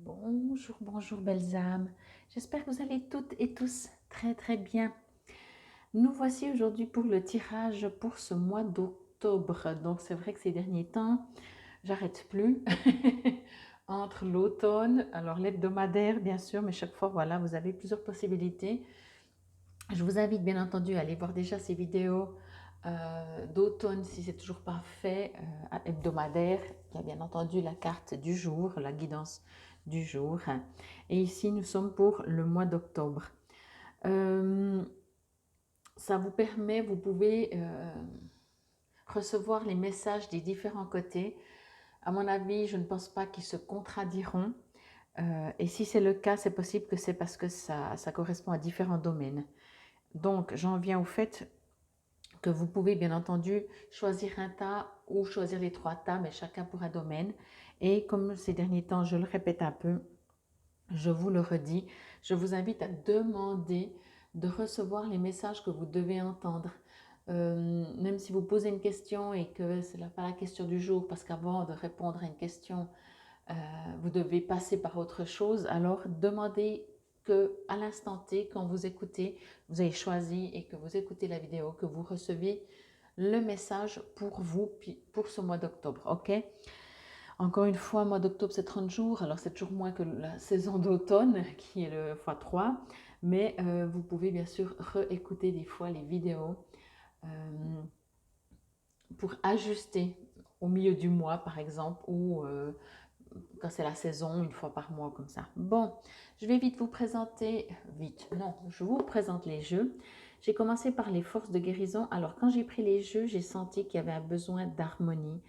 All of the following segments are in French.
Bonjour, bonjour belles âmes. J'espère que vous allez toutes et tous très très bien. Nous voici aujourd'hui pour le tirage pour ce mois d'octobre. Donc c'est vrai que ces derniers temps, j'arrête plus entre l'automne, alors l'hebdomadaire bien sûr, mais chaque fois voilà, vous avez plusieurs possibilités. Je vous invite bien entendu à aller voir déjà ces vidéos d'automne si c'est toujours pas fait, hebdomadaire. Il y a bien entendu la carte du jour, la guidance du jour. Et ici, nous sommes pour le mois d'octobre. Ça vous permet, vous pouvez recevoir les messages des différents côtés. À mon avis, je ne pense pas qu'ils se contradiront. Et si c'est le cas, c'est possible que c'est parce que ça correspond à différents domaines. Donc, j'en viens au fait que vous pouvez bien entendu choisir un tas ou choisir les trois tas, mais chacun pour un domaine. Et comme ces derniers temps, je le répète un peu, je vous le redis, je vous invite à demander de recevoir les messages que vous devez entendre. Même si vous posez une question et que ce n'est pas la question du jour, parce qu'avant de répondre à une question, vous devez passer par autre chose, alors demandez que à l'instant T, quand vous écoutez, vous avez choisi et que vous écoutez la vidéo, que vous recevez le message pour vous, pour ce mois d'octobre, ok? Encore une fois, mois d'octobre, c'est 30 jours, alors c'est toujours moins que la saison d'automne, qui est le x3, mais vous pouvez bien sûr réécouter des fois les vidéos euh, pour ajuster au milieu du mois, par exemple, ou quand c'est la saison, une fois par mois, comme ça. Bon, je vais vite vous présenter, vite, non, je vous présente les jeux. J'ai commencé par les forces de guérison. Alors, quand j'ai pris les jeux, j'ai senti qu'il y avait un besoin d'harmonie,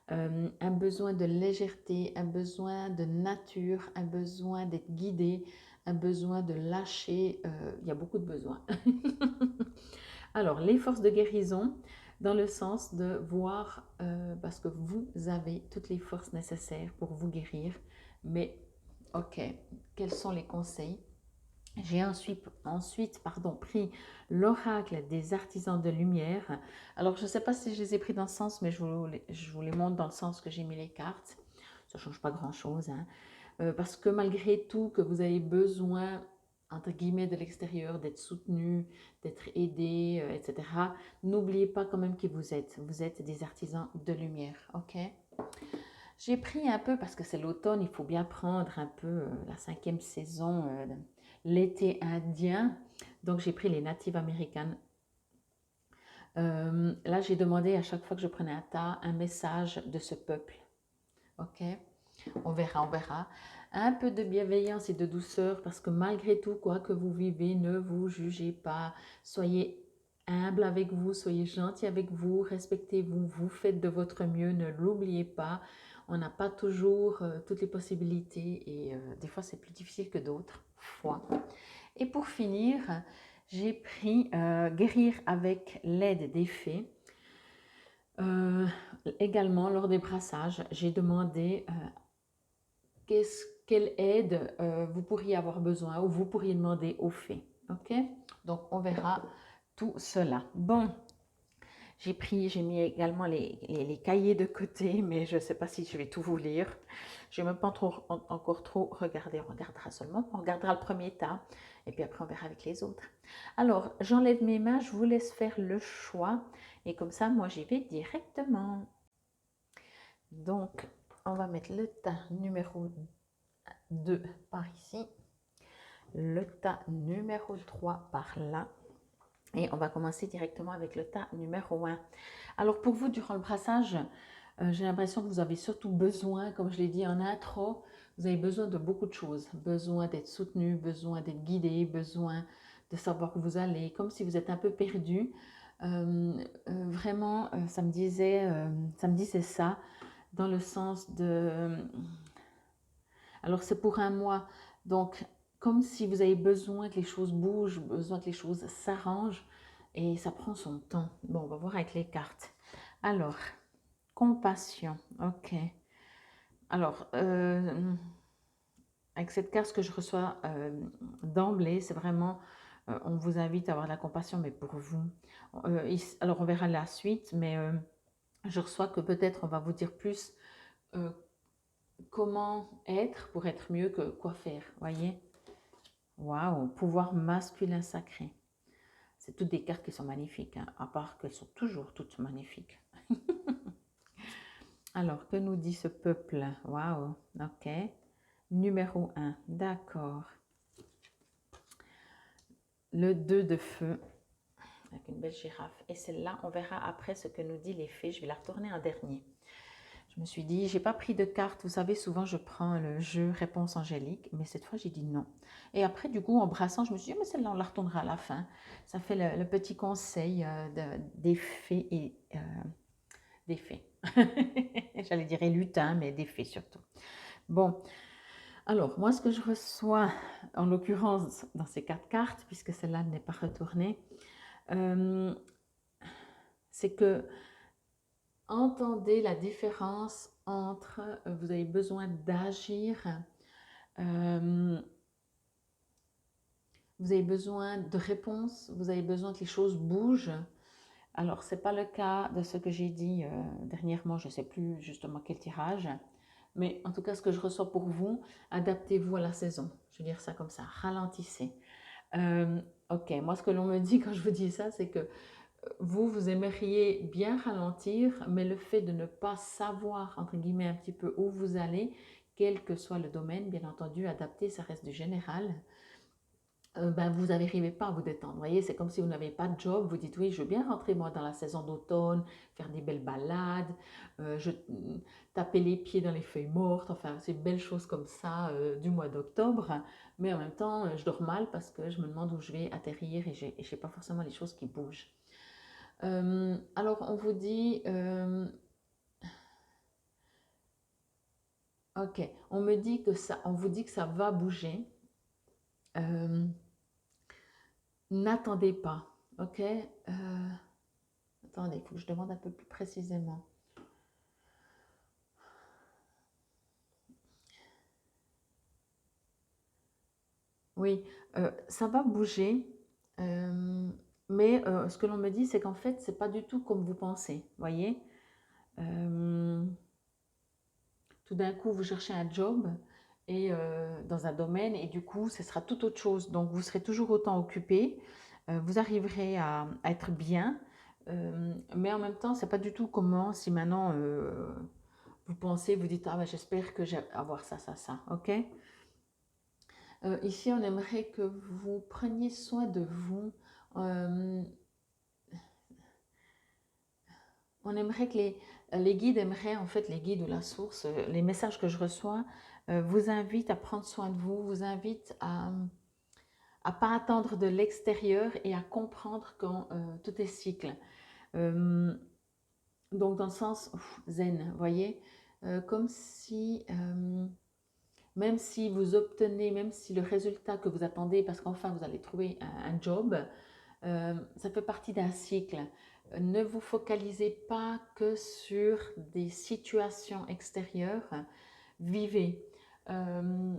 un besoin de légèreté, un besoin de nature, un besoin d'être guidé, un besoin de lâcher. Il y a beaucoup de besoins. Alors, les forces de guérison, dans le sens de voir, parce que vous avez toutes les forces nécessaires pour vous guérir, mais ok, quels sont les conseils? J'ai ensuite pris l'oracle des artisans de lumière. Alors, je ne sais pas si je les ai pris dans ce sens, mais je vous les montre dans le sens que j'ai mis les cartes. Ça ne change pas grand-chose, hein. Parce que malgré tout, que vous avez besoin, entre guillemets, de l'extérieur, d'être soutenu, d'être aidé, etc., n'oubliez pas quand même qui vous êtes. Vous êtes des artisans de lumière, ok? J'ai pris un peu, parce que c'est l'automne, il faut bien prendre un peu la cinquième saison, l'été indien. Donc, j'ai pris les Native American. Là, j'ai demandé à chaque fois que je prenais un tas, un message de ce peuple. Ok? On verra, on verra. Un peu de bienveillance et de douceur, parce que malgré tout, quoi que vous vivez, ne vous jugez pas. Soyez humble avec vous, soyez gentil avec vous, respectez-vous, vous faites de votre mieux, ne l'oubliez pas. On n'a pas toujours toutes les possibilités et des fois c'est plus difficile que d'autres fois. Et pour finir, j'ai pris guérir avec l'aide des fées. Également, lors des brassages, j'ai demandé quelle aide vous pourriez avoir besoin ou vous pourriez demander aux fées. Ok? Donc, on verra tout cela. Bon, j'ai mis également les cahiers de côté, mais je ne sais pas si je vais tout vous lire. Je n'ai même pas encore trop regardé. On regardera seulement. On regardera le premier tas et puis après on verra avec les autres. Alors, j'enlève mes mains, je vous laisse faire le choix. Et comme ça, moi, j'y vais directement. Donc, on va mettre le tas numéro 2 par ici, le tas numéro 3 par là. Et on va commencer directement avec le tas numéro 1. Alors pour vous, durant le brassage, j'ai l'impression que vous avez surtout besoin, comme je l'ai dit en intro, vous avez besoin de beaucoup de choses. Besoin d'être soutenu, besoin d'être guidé, besoin de savoir où vous allez, comme si vous êtes un peu perdu. Vraiment, ça me disait ça, dans le sens de... Alors c'est pour un mois, donc comme si vous avez besoin que les choses bougent, besoin que les choses s'arrangent, et ça prend son temps. Bon, on va voir avec les cartes. Alors, compassion, ok. Alors, avec cette carte, ce que je reçois d'emblée, c'est vraiment, on vous invite à avoir de la compassion, mais pour vous. Alors, on verra la suite, mais je reçois que peut-être on va vous dire plus comment être pour être mieux que quoi faire, voyez? Waouh, pouvoir masculin sacré. C'est toutes des cartes qui sont magnifiques, hein, à part qu'elles sont toujours toutes magnifiques. Alors, que nous dit ce peuple? Waouh, ok. Numéro 1, d'accord. Le 2 de feu, avec une belle girafe. Et celle-là, on verra après ce que nous dit les fées. Je vais la retourner en dernier. Je me suis dit, j'ai pas pris de carte. Vous savez, souvent, je prends le jeu réponse angélique. Mais cette fois, j'ai dit non. Et après, du coup, en brassant, je me suis dit, mais celle-là, on la retournera à la fin. Ça fait le petit conseil des fées et des fées. J'allais dire les lutins, mais des fées surtout. Bon, alors, moi, ce que je reçois, en l'occurrence, dans ces 4 cartes, puisque celle-là n'est pas retournée, c'est que entendez la différence entre vous avez besoin d'agir, vous avez besoin de réponses, vous avez besoin que les choses bougent. Alors, ce n'est pas le cas de ce que j'ai dit dernièrement, je ne sais plus justement quel tirage, mais en tout cas, ce que je reçois pour vous, adaptez-vous à la saison. Je vais dire ça comme ça, ralentissez. Ok, moi, ce que l'on me dit quand je vous dis ça, c'est que vous aimeriez bien ralentir, mais le fait de ne pas savoir, entre guillemets, un petit peu où vous allez, quel que soit le domaine, bien entendu, adapter, ça reste du général, ben, vous n'arrivez pas à vous détendre. Vous voyez, c'est comme si vous n'avez pas de job, vous dites oui, je veux bien rentrer moi dans la saison d'automne, faire des belles balades, taper les pieds dans les feuilles mortes, enfin, c'est belles choses comme ça du mois d'octobre, mais en même temps, je dors mal parce que je me demande où je vais atterrir et je n'ai pas forcément les choses qui bougent. Alors, on vous dit, ok, on me dit que ça, on vous dit que ça va bouger. N'attendez pas, ok. Attendez, il faut que je demande un peu plus précisément. Oui, ça va bouger, mais ce que l'on me dit, c'est qu'en fait, c'est pas du tout comme vous pensez, voyez. Tout d'un coup, vous cherchez un job et dans un domaine et du coup, ce sera tout autre chose. Donc, vous serez toujours autant occupé, vous arriverez à être bien, mais en même temps, c'est pas du tout comment si maintenant vous pensez, vous dites, ah ben, j'espère que j'ai avoir ça, ça, ça, ok. Ici, on aimerait que vous preniez soin de vous. On aimerait que les guides aimeraient, en fait, les guides ou la source, les messages que je reçois, vous invitent à prendre soin de vous, vous invitent à ne pas attendre de l'extérieur et à comprendre quand tout est cycle. Donc, dans le sens zen, vous voyez, comme si, même si vous obtenez, même si le résultat que vous attendez, parce qu'enfin vous allez trouver un job, ça fait partie d'un cycle. Ne vous focalisez pas que sur des situations extérieures. Vivez. Euh,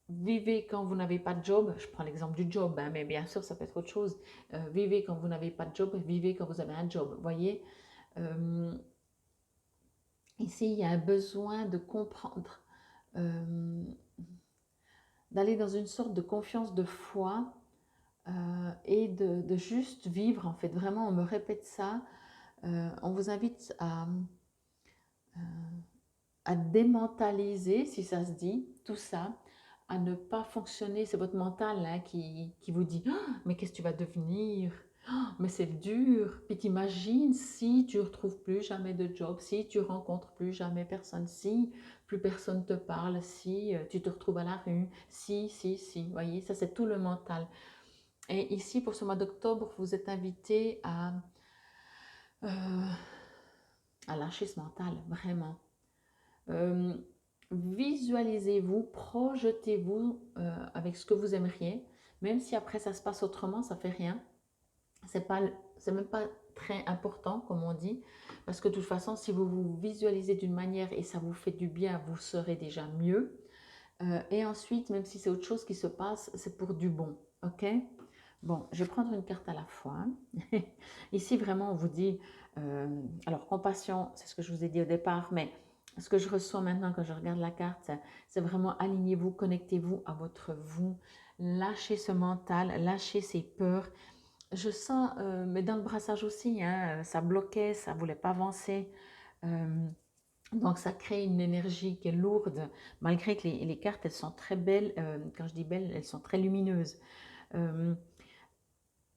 Vivez quand vous n'avez pas de job. Je prends l'exemple du job, hein, mais bien sûr, ça peut être autre chose. Vivez quand vous n'avez pas de job. Vivez quand vous avez un job. Voyez, ici, il y a un besoin de comprendre, d'aller dans une sorte de confiance, de foi et de juste vivre, en fait. Vraiment, on me répète ça. On vous invite à démentaliser, si ça se dit, tout ça, à ne pas fonctionner. C'est votre mental hein, qui vous dit oh, mais qu'est-ce que tu vas devenir oh, mais c'est dur. Puis t'imagines si tu ne retrouves plus jamais de job, si tu rencontres plus jamais personne, si plus personne te parle, si tu te retrouves à la rue, si. Vous voyez, ça c'est tout le mental. Et ici, pour ce mois d'octobre, vous êtes invité à lâcher ce mental, vraiment. Visualisez-vous, projetez-vous avec ce que vous aimeriez, même si après ça se passe autrement, ça fait rien. C'est même pas très important, comme on dit, parce que de toute façon, si vous vous visualisez d'une manière et ça vous fait du bien, vous serez déjà mieux. Et ensuite, même si c'est autre chose qui se passe, c'est pour du bon, ok? Bon, je vais prendre une carte à la fois. Ici, vraiment, on vous dit, alors compassion, c'est ce que je vous ai dit au départ, mais ce que je reçois maintenant quand je regarde la carte, c'est vraiment alignez-vous, connectez-vous à votre vous, lâchez ce mental, lâchez ces peurs. Je sens, mais dans le brassage aussi, hein, ça bloquait, ça ne voulait pas avancer. Euh, donc ça crée une énergie qui est lourde, malgré que les cartes, elles sont très belles. Quand je dis belles, elles sont très lumineuses. Euh,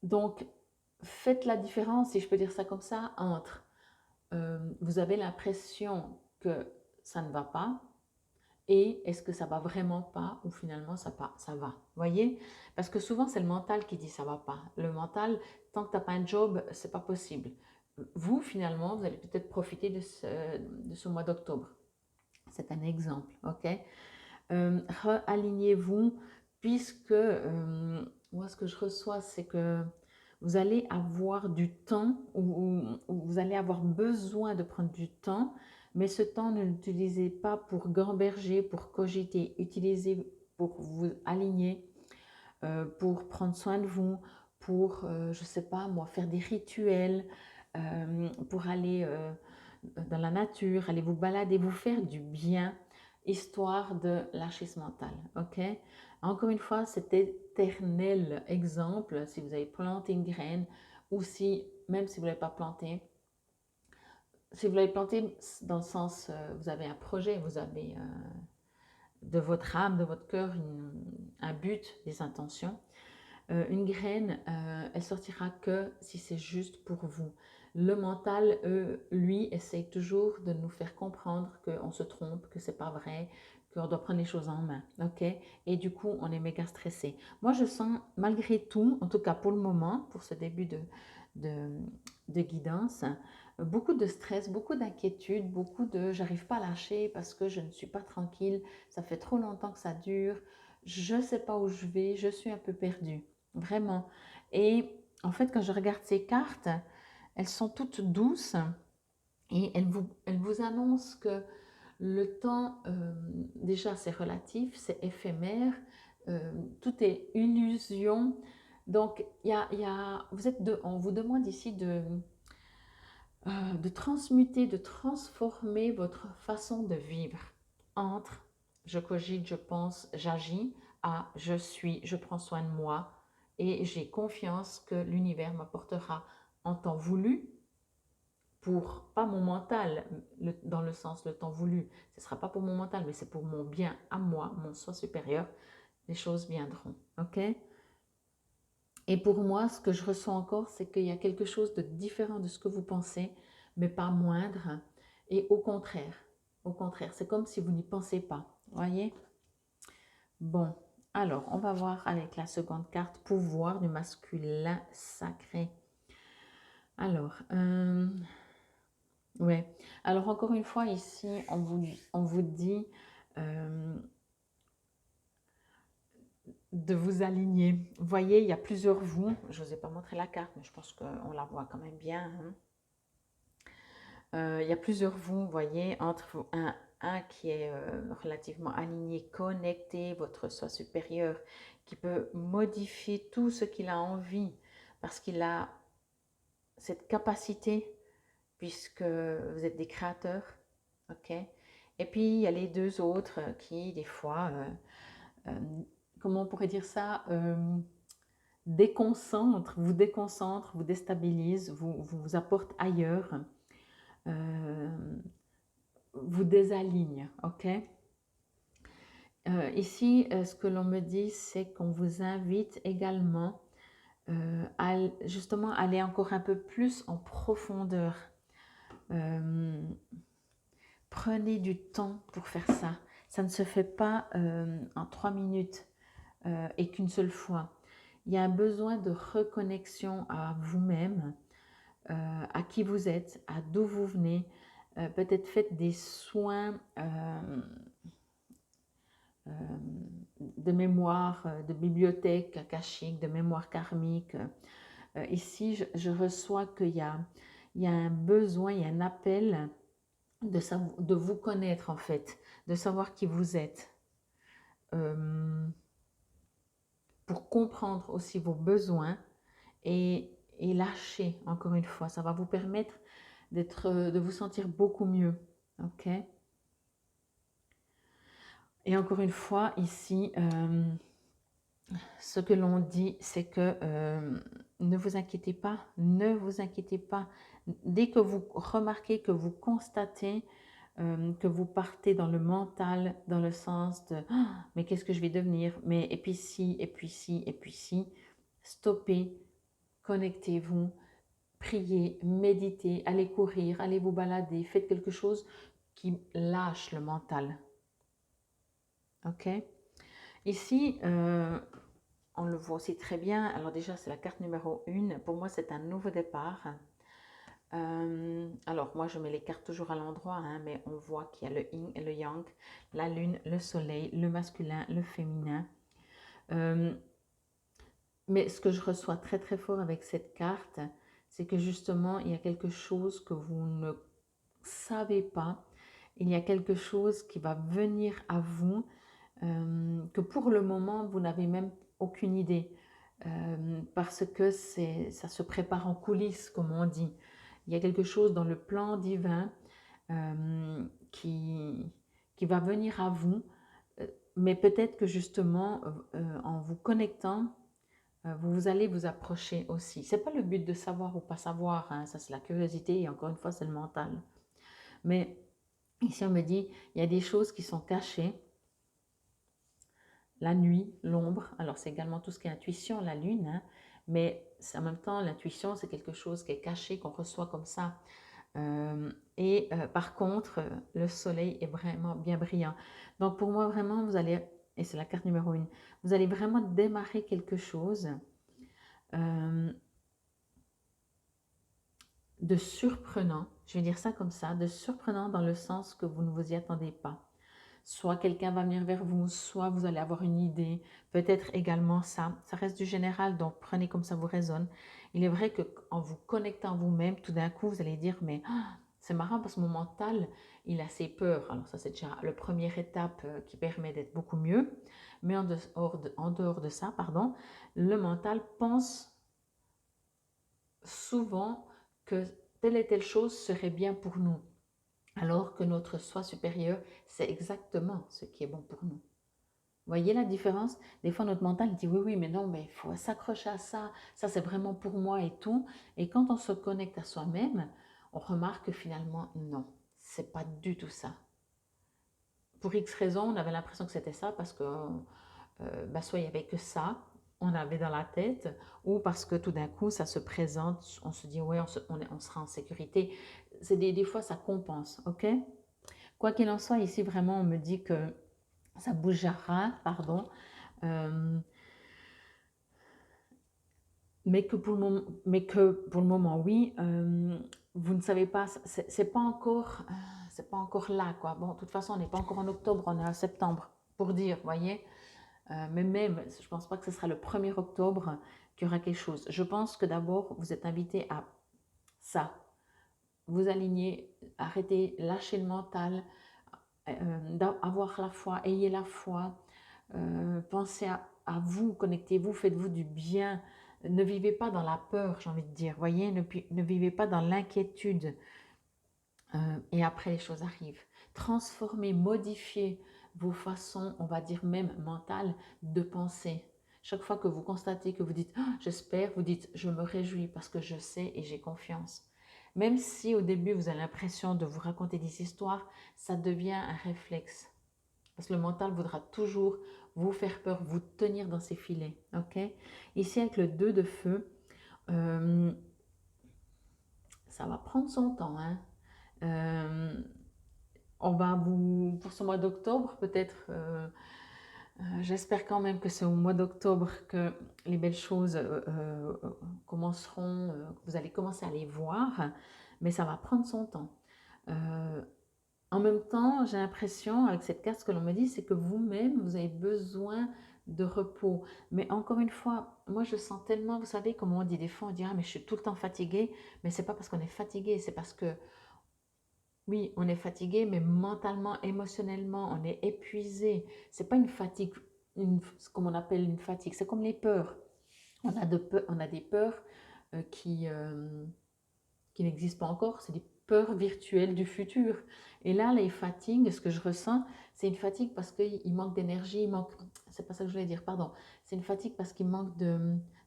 donc faites la différence, si je peux dire ça comme ça, entre vous avez l'impression que ça ne va pas, et est-ce que ça va vraiment pas ou finalement ça va. Voyez? Parce que souvent c'est le mental qui dit ça va pas. Le mental, tant que tu n'as pas un job, c'est pas possible. Vous, finalement, vous allez peut-être profiter de ce mois d'octobre. C'est un exemple, ok? Réalignez-vous, puisque moi ce que je reçois, c'est que vous allez avoir du temps, ou vous allez avoir besoin de prendre du temps, mais ce temps, ne l'utilisez pas pour gamberger, pour cogiter, utilisez pour vous aligner, pour prendre soin de vous, pour, je ne sais pas moi, faire des rituels, pour aller dans la nature, aller vous balader, vous faire du bien, histoire de lâcher ce mental, ok? Encore une fois, cet éternel exemple, si vous avez planté une graine, ou si, même si vous ne l'avez pas planté, si vous l'avez planté dans le sens, vous avez un projet, vous avez de votre âme, de votre cœur, un but, des intentions, une graine, elle sortira que si c'est juste pour vous. Le mental, lui, essaye toujours de nous faire comprendre qu'on se trompe, que c'est pas vrai, qu'on doit prendre les choses en main, ok? Et du coup, on est méga stressé. Moi, je sens, malgré tout, en tout cas pour le moment, pour ce début de, de guidance, beaucoup de stress, beaucoup d'inquiétude, beaucoup de j'arrive pas à lâcher parce que je ne suis pas tranquille, ça fait trop longtemps que ça dure, je ne sais pas où je vais, je suis un peu perdue. Vraiment. Et en fait, quand je regarde ces cartes, elles sont toutes douces et elles vous annoncent que le temps, déjà, c'est relatif, c'est éphémère, tout est illusion. Donc, on vous demande ici de transmuter, de transformer votre façon de vivre entre je cogite, je pense, j'agis, à je suis, je prends soin de moi et j'ai confiance que l'univers m'apportera en temps voulu pour, pas mon mental, dans le sens le temps voulu, ce ne sera pas pour mon mental, mais c'est pour mon bien à moi, mon soi supérieur, les choses viendront, ok? Et pour moi, ce que je ressens encore, c'est qu'il y a quelque chose de différent de ce que vous pensez, mais pas moindre. Et au contraire, c'est comme si vous n'y pensez pas. Voyez? Bon, alors, on va voir avec la seconde carte, pouvoir du masculin sacré. Alors, ouais. Alors, encore une fois, ici, on vous dit de vous aligner. Vous voyez, il y a plusieurs vous. Je ne vous ai pas montré la carte, mais je pense qu'on la voit quand même bien, hein. Il y a plusieurs vous voyez, entre vous, un qui est relativement aligné, connecté, votre soi supérieur, qui peut modifier tout ce qu'il a envie, parce qu'il a cette capacité, puisque vous êtes des créateurs, ok? Et puis, il y a les deux autres qui, des fois, euh, comment on pourrait dire ça, déconcentrent, vous déstabilisent, vous apportent ailleurs. Euh, vous désaligne, ok? Ici, ce que l'on me dit, c'est qu'on vous invite également à justement aller encore un peu plus en profondeur. Prenez du temps pour faire ça. Ça ne se fait pas en 3 minutes et qu'une seule fois. Il y a un besoin de reconnexion à vous-même, à qui vous êtes, à d'où vous venez. Peut-être faites des soins de mémoire, de bibliothèque akashique, de mémoire karmique. Ici, je reçois il y a un besoin, il y a un appel de vous connaître en fait, de savoir qui vous êtes, pour comprendre aussi vos besoins et lâcher, encore une fois. Ça va vous permettre de vous sentir beaucoup mieux. Ok? Et encore une fois, ici, ce que l'on dit, c'est que ne vous inquiétez pas, ne vous inquiétez pas. Dès que vous remarquez, que vous constatez que vous partez dans le mental, dans le sens de ah, mais qu'est-ce que je vais devenir, mais et puis si, et puis si, et puis si, stoppez, connectez-vous, priez, méditez, allez courir, allez vous balader, faites quelque chose qui lâche le mental. Ok? Ici, on le voit aussi très bien. Alors déjà, c'est la carte numéro 1. Pour moi, c'est un nouveau départ. Alors, moi, je mets les cartes toujours à l'endroit, hein, mais on voit qu'il y a le yin et le yang, la lune, le soleil, le masculin, le féminin. Mais ce que je reçois très très fort avec cette carte, c'est que justement, il y a quelque chose que vous ne savez pas. Il y a quelque chose qui va venir à vous, que pour le moment, vous n'avez même aucune idée. Parce que ça se prépare en coulisses, comme on dit. Il y a quelque chose dans le plan divin qui va venir à vous, mais peut-être que justement, en vous connectant, vous allez vous approcher aussi. C'est pas le but de savoir ou pas savoir, hein, ça c'est la curiosité et encore une fois c'est le mental. Mais ici on me dit, il y a des choses qui sont cachées, la nuit, l'ombre, alors c'est également tout ce qui est intuition, la lune, hein, mais en même temps l'intuition c'est quelque chose qui est caché, qu'on reçoit comme ça. Par contre, le soleil est vraiment bien brillant. Donc pour moi vraiment vous allez, et c'est la carte numéro 1, vous allez vraiment démarrer quelque chose de surprenant, je vais dire ça comme ça, de surprenant dans le sens que vous ne vous y attendez pas. Soit quelqu'un va venir vers vous, soit vous allez avoir une idée, peut-être également ça. Ça reste du général, donc prenez comme ça vous résonne. Il est vrai qu'en vous connectant vous-même, tout d'un coup, vous allez dire, mais c'est marrant parce que mon mental, il a ses peurs. Alors ça, c'est déjà la première étape qui permet d'être beaucoup mieux. Mais en dehors de ça, pardon, le mental pense souvent que telle et telle chose serait bien pour nous, alors que notre soi supérieur, c'est exactement ce qui est bon pour nous. Voyez la différence? Des fois, notre mental dit oui, oui, mais non, mais il faut s'accrocher à ça, ça c'est vraiment pour moi et tout. Et quand on se connecte à soi-même, on remarque que finalement, non, c'est pas du tout ça. Pour X raisons, on avait l'impression que c'était ça parce que soit il n'y avait que ça, on avait dans la tête, ou parce que tout d'un coup, ça se présente, on se dit, ouais, on sera en sécurité. Des fois, ça compense, ok? Quoi qu'il en soit, ici, vraiment, on me dit que ça bougera, pardon, euh, mais que pour le moment, oui, vous ne savez pas, c'est pas encore là, quoi. Bon, de toute façon, on n'est pas encore en octobre, on est en septembre, pour dire, voyez. Mais même, je ne pense pas que ce sera le 1er octobre qu'il y aura quelque chose. Je pense que d'abord, vous êtes invité à ça. Vous aligner, arrêtez, lâchez le mental, avoir la foi, ayez la foi, pensez à vous, connectez-vous, faites-vous du bien. Ne vivez pas dans la peur, j'ai envie de dire. Voyez, ne vivez pas dans l'inquiétude. Et après, les choses arrivent. Transformez, modifiez vos façons, on va dire même mentales, de penser. Chaque fois que vous constatez que vous dites ah, j'espère, vous dites je me réjouis parce que je sais et j'ai confiance. Même si au début vous avez l'impression de vous raconter des histoires, ça devient un réflexe. Parce que le mental voudra toujours vous faire peur, vous tenir dans ses filets. Ok? Ici avec le 2 de feu, euh, ça va prendre son temps. Hein. Euh, on va vous, pour ce mois d'octobre, peut-être, j'espère quand même que c'est au mois d'octobre que les belles choses commenceront, que vous allez commencer à les voir, mais ça va prendre son temps. En même temps, j'ai l'impression, avec cette carte, ce que l'on me dit, c'est que vous-même, vous avez besoin de repos. Mais encore une fois, moi je sens tellement, vous savez, comme on dit des fois, on dit, ah mais je suis tout le temps fatiguée, mais c'est pas parce qu'on est fatigué, c'est parce que oui, on est fatigué, mais mentalement, émotionnellement, on est épuisé. C'est pas une fatigue, comme on appelle une fatigue, c'est comme les peurs. On a des peurs qui, qui n'existent pas encore, c'est des peurs virtuelles du futur. Et là, les fatigues, ce que je ressens, c'est une fatigue parce qu'il manque d'énergie, c'est pas ça que je voulais dire, pardon. C'est une fatigue parce qu'il manque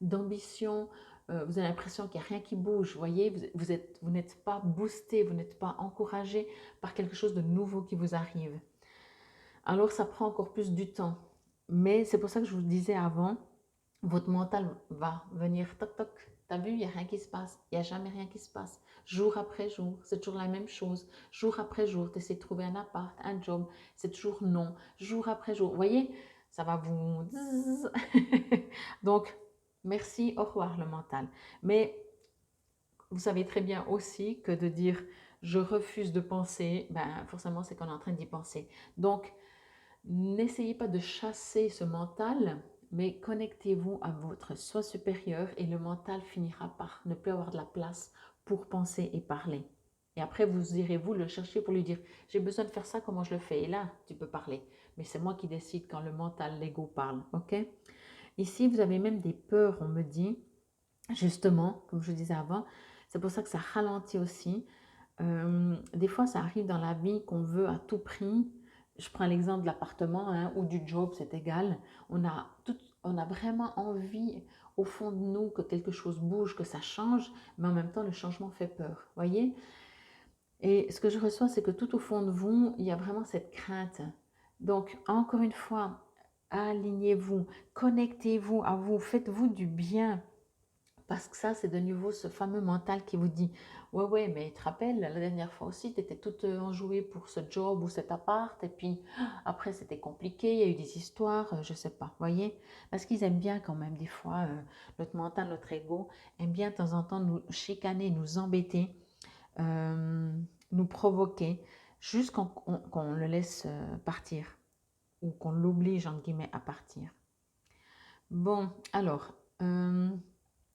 d'ambition. Vous avez l'impression qu'il n'y a rien qui bouge, vous voyez, vous n'êtes pas boosté, vous n'êtes pas encouragé par quelque chose de nouveau qui vous arrive. Alors ça prend encore plus du temps. Mais c'est pour ça que je vous disais avant, votre mental va venir toc toc. T'as vu, il n'y a rien qui se passe. Il n'y a jamais rien qui se passe. Jour après jour, c'est toujours la même chose. Jour après jour, tu essaies de trouver un appart, un job, c'est toujours non. Jour après jour, vous voyez, ça va vous... Donc, merci, au revoir le mental. Mais vous savez très bien aussi que de dire je refuse de penser, ben forcément c'est qu'on est en train d'y penser. Donc, n'essayez pas de chasser ce mental, mais connectez-vous à votre soi supérieur et le mental finira par ne plus avoir de la place pour penser et parler. Et après, vous irez vous le chercher pour lui dire, j'ai besoin de faire ça, comment je le fais? Et là, tu peux parler. Mais c'est moi qui décide quand le mental, l'ego parle. Ok? Ici, vous avez même des peurs, on me dit, justement, comme je disais avant. C'est pour ça que ça ralentit aussi. Des fois, ça arrive dans la vie qu'on veut à tout prix. Je prends l'exemple de l'appartement hein, ou du job, c'est égal. On a vraiment envie au fond de nous que quelque chose bouge, que ça change, mais en même temps, le changement fait peur. Voyez? Et ce que je reçois, c'est que tout au fond de vous, il y a vraiment cette crainte. Donc, encore une fois, alignez-vous, connectez-vous à vous, faites-vous du bien. Parce que ça, c'est de nouveau ce fameux mental qui vous dit ouais, ouais, mais tu te rappelles, la dernière fois aussi, tu étais toute enjouée pour ce job ou cet appart, et puis après, c'était compliqué, il y a eu des histoires, je sais pas, voyez? Parce qu'ils aiment bien quand même, des fois, notre mental, notre ego, aime bien de temps en temps nous chicaner, nous embêter, euh, nous provoquer, juste qu'on le laisse partir, ou qu'on l'oblige, entre guillemets, à partir. Bon, alors.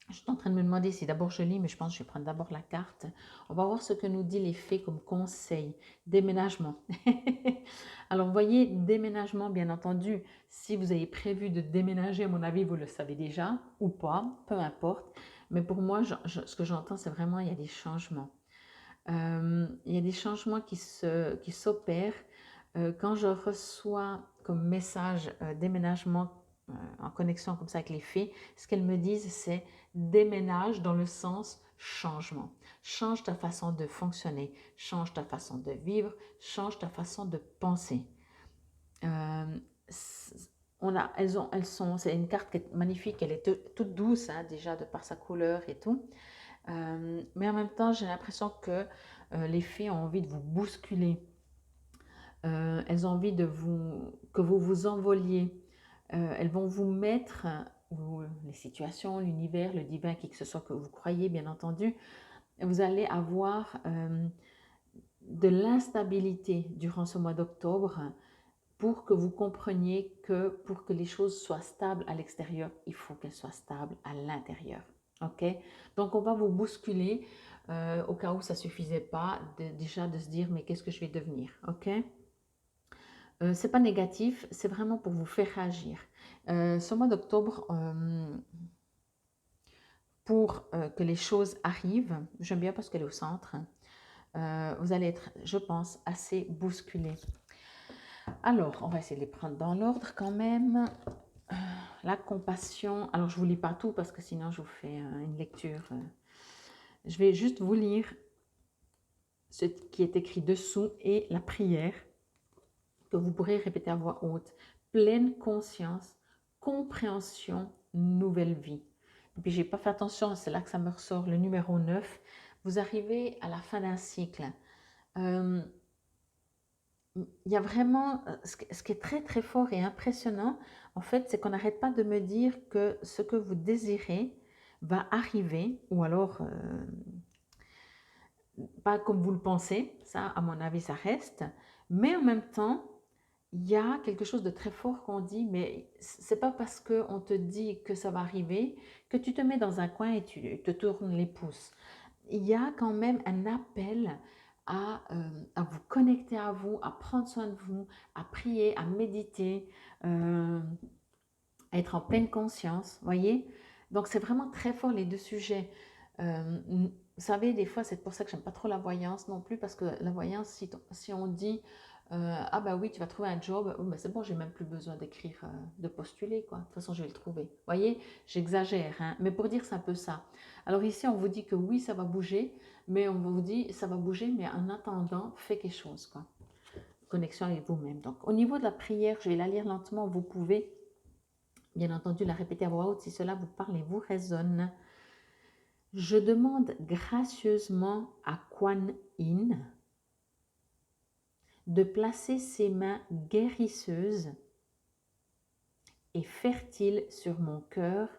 Je suis en train de me demander si d'abord je lis, mais je pense que je vais prendre d'abord la carte. On va voir ce que nous dit les fées comme conseil. Déménagement. Alors, vous voyez, déménagement, bien entendu, si vous avez prévu de déménager, à mon avis, vous le savez déjà ou pas, peu importe. Mais pour moi, ce que j'entends, c'est vraiment, il y a des changements. Il y a des changements qui s'opèrent quand je reçois comme message déménagement en connexion comme ça avec les fées. Ce qu'elles me disent, c'est déménage dans le sens changement. Change ta façon de fonctionner, change ta façon de vivre, change ta façon de penser. C'est une carte qui est magnifique, elle est toute douce hein, déjà de par sa couleur et tout. Mais en même temps, j'ai l'impression que les fées ont envie de vous bousculer. Elles ont envie que vous vous envoliez. Elles vont vous mettre, les situations, l'univers, le divin, qui que ce soit que vous croyez, bien entendu, vous allez avoir de l'instabilité durant ce mois d'octobre pour que vous compreniez que pour que les choses soient stables à l'extérieur, il faut qu'elles soient stables à l'intérieur. Ok? Donc, on va vous bousculer au cas où ça ne suffisait pas déjà de se dire mais qu'est-ce que je vais devenir? Ok? C'est pas négatif, c'est vraiment pour vous faire réagir. Ce mois d'octobre, pour que les choses arrivent, j'aime bien parce qu'elle est au centre, vous allez être, je pense, assez bousculé. Alors, on va essayer de les prendre dans l'ordre quand même. La compassion, alors je ne vous lis pas tout parce que sinon je vous fais une lecture. Je vais juste vous lire ce qui est écrit dessous et la prière que vous pourrez répéter à voix haute. Pleine conscience, compréhension, nouvelle vie. Et puis, j'ai pas fait attention, c'est là que ça me ressort, le numéro 9. Vous arrivez à la fin d'un cycle. Il y a vraiment, ce qui est très très fort et impressionnant, en fait, c'est qu'on n'arrête pas de me dire que ce que vous désirez va arriver, ou alors pas comme vous le pensez, ça à mon avis ça reste, mais en même temps, il y a quelque chose de très fort qu'on dit, mais c'est pas parce qu'on te dit que ça va arriver que tu te mets dans un coin et tu te tournes les pouces. Il y a quand même un appel à vous connecter à vous, à prendre soin de vous, à prier, à méditer, à être en pleine conscience, voyez? Donc c'est vraiment très fort les deux sujets. vous savez, des fois, c'est pour ça que j'aime pas trop la voyance non plus, parce que la voyance, si on dit ah bah oui, tu vas trouver un job, oh, bah c'est bon, j'ai même plus besoin d'écrire, de postuler, quoi. De toute façon, je vais le trouver. Vous voyez, j'exagère, hein, mais pour dire, c'est un peu ça. Alors ici, on vous dit que oui, ça va bouger, mais on vous dit ça va bouger, mais en attendant, fais quelque chose, quoi. Connexion avec vous-même. Donc, au niveau de la prière, je vais la lire lentement. Vous pouvez, bien entendu, la répéter à voix haute si cela vous parle et vous résonne. Je demande gracieusement à Kuan Yin de placer ses mains guérisseuses et fertiles sur mon cœur,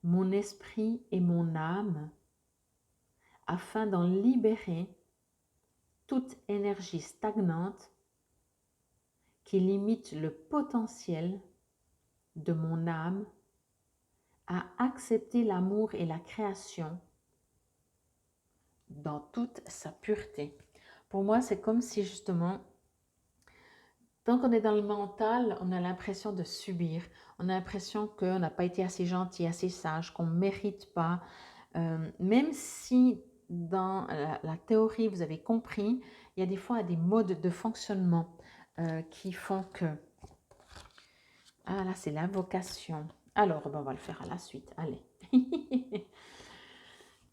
mon esprit et mon âme, afin d'en libérer toute énergie stagnante qui limite le potentiel de mon âme à accepter l'amour et la création dans toute sa pureté. Pour moi, c'est comme si justement, tant qu'on est dans le mental, on a l'impression de subir. On a l'impression qu'on n'a pas été assez gentil, assez sage, qu'on ne mérite pas. Même si dans la théorie, vous avez compris, il y a des fois des modes de fonctionnement qui font que... Ah là, c'est l'invocation. Alors, ben, on va le faire à la suite. Allez.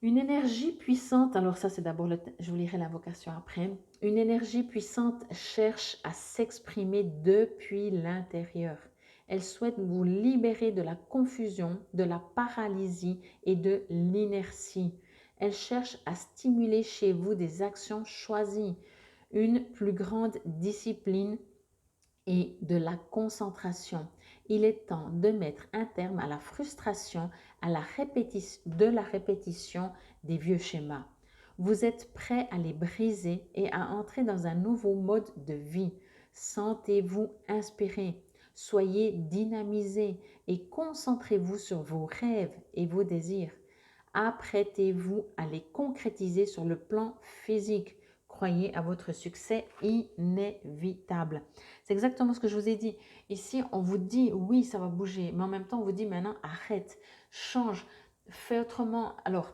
Une énergie puissante, alors ça c'est d'abord, je vous lirai l'invocation après. Une énergie puissante cherche à s'exprimer depuis l'intérieur. Elle souhaite vous libérer de la confusion, de la paralysie et de l'inertie. Elle cherche à stimuler chez vous des actions choisies, une plus grande discipline et de la concentration. Il est temps de mettre un terme à la frustration, à la répétition des vieux schémas. Vous êtes prêt à les briser et à entrer dans un nouveau mode de vie. Sentez-vous inspiré, soyez dynamisé et concentrez-vous sur vos rêves et vos désirs. Apprêtez-vous à les concrétiser sur le plan physique. Croyez à votre succès inévitable. C'est exactement ce que je vous ai dit. Ici, on vous dit, oui, ça va bouger, mais en même temps, on vous dit maintenant, arrête, change, fais autrement. Alors,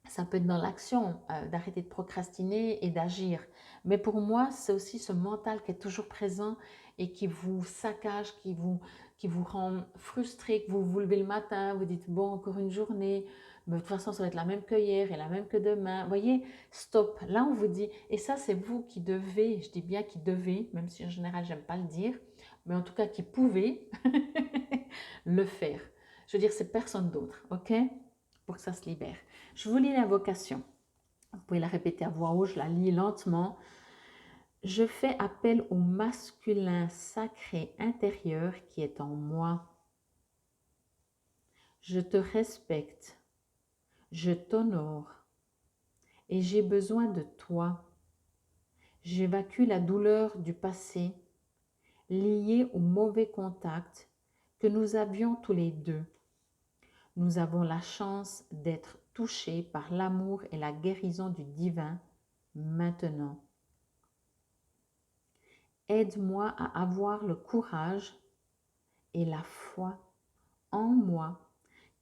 ça peut être dans l'action, d'arrêter de procrastiner et d'agir. Mais pour moi, c'est aussi ce mental qui est toujours présent et qui vous saccage, qui vous rend frustré, que vous vous levez le matin, vous dites, bon, encore une journée, mais de toute façon, ça va être la même que hier et la même que demain. Vous voyez, stop. Là, on vous dit, et ça, c'est vous qui devez, je dis bien qui devez, même si en général, j'aime pas le dire, mais en tout cas, qui pouvez le faire. Je veux dire, c'est personne d'autre, ok? Pour que ça se libère. Je vous lis l'invocation. Vous pouvez la répéter à voix haute, je la lis lentement. Je fais appel au masculin sacré intérieur qui est en moi. Je te respecte, je t'honore et j'ai besoin de toi. J'évacue la douleur du passé liée au mauvais contact que nous avions tous les deux. Nous avons la chance d'être touchés par l'amour et la guérison du divin maintenant. Aide-moi à avoir le courage et la foi en moi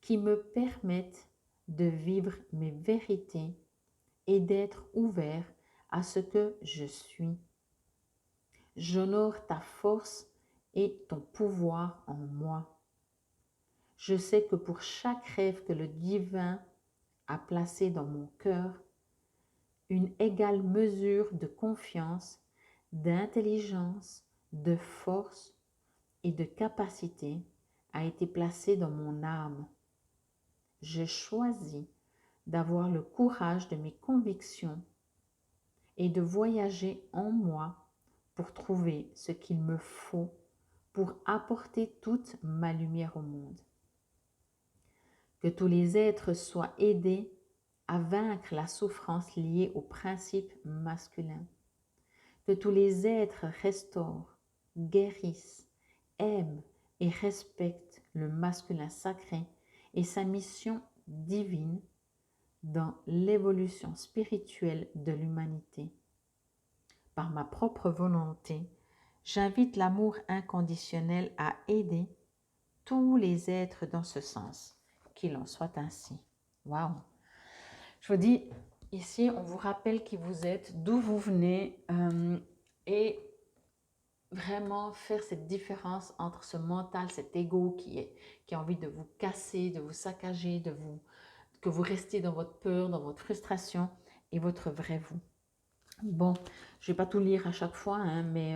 qui me permettent de vivre mes vérités et d'être ouvert à ce que je suis. J'honore ta force et ton pouvoir en moi. Je sais que pour chaque rêve que le divin a placé dans mon cœur, une égale mesure de confiance, d'intelligence, de force et de capacité a été placée dans mon âme. Je choisis d'avoir le courage de mes convictions et de voyager en moi pour trouver ce qu'il me faut pour apporter toute ma lumière au monde. Que tous les êtres soient aidés à vaincre la souffrance liée au principe masculin. Que tous les êtres restaurent, guérissent, aiment et respectent le masculin sacré et sa mission divine dans l'évolution spirituelle de l'humanité. Par ma propre volonté, j'invite l'amour inconditionnel à aider tous les êtres dans ce sens. Qu'il en soit ainsi. Waouh! Je vous dis, ici, on vous rappelle qui vous êtes, d'où vous venez et vraiment faire cette différence entre ce mental, cet ego qui a envie de vous casser, de vous saccager, que vous restiez dans votre peur, dans votre frustration et votre vrai vous. Bon, je ne vais pas tout lire à chaque fois, hein, mais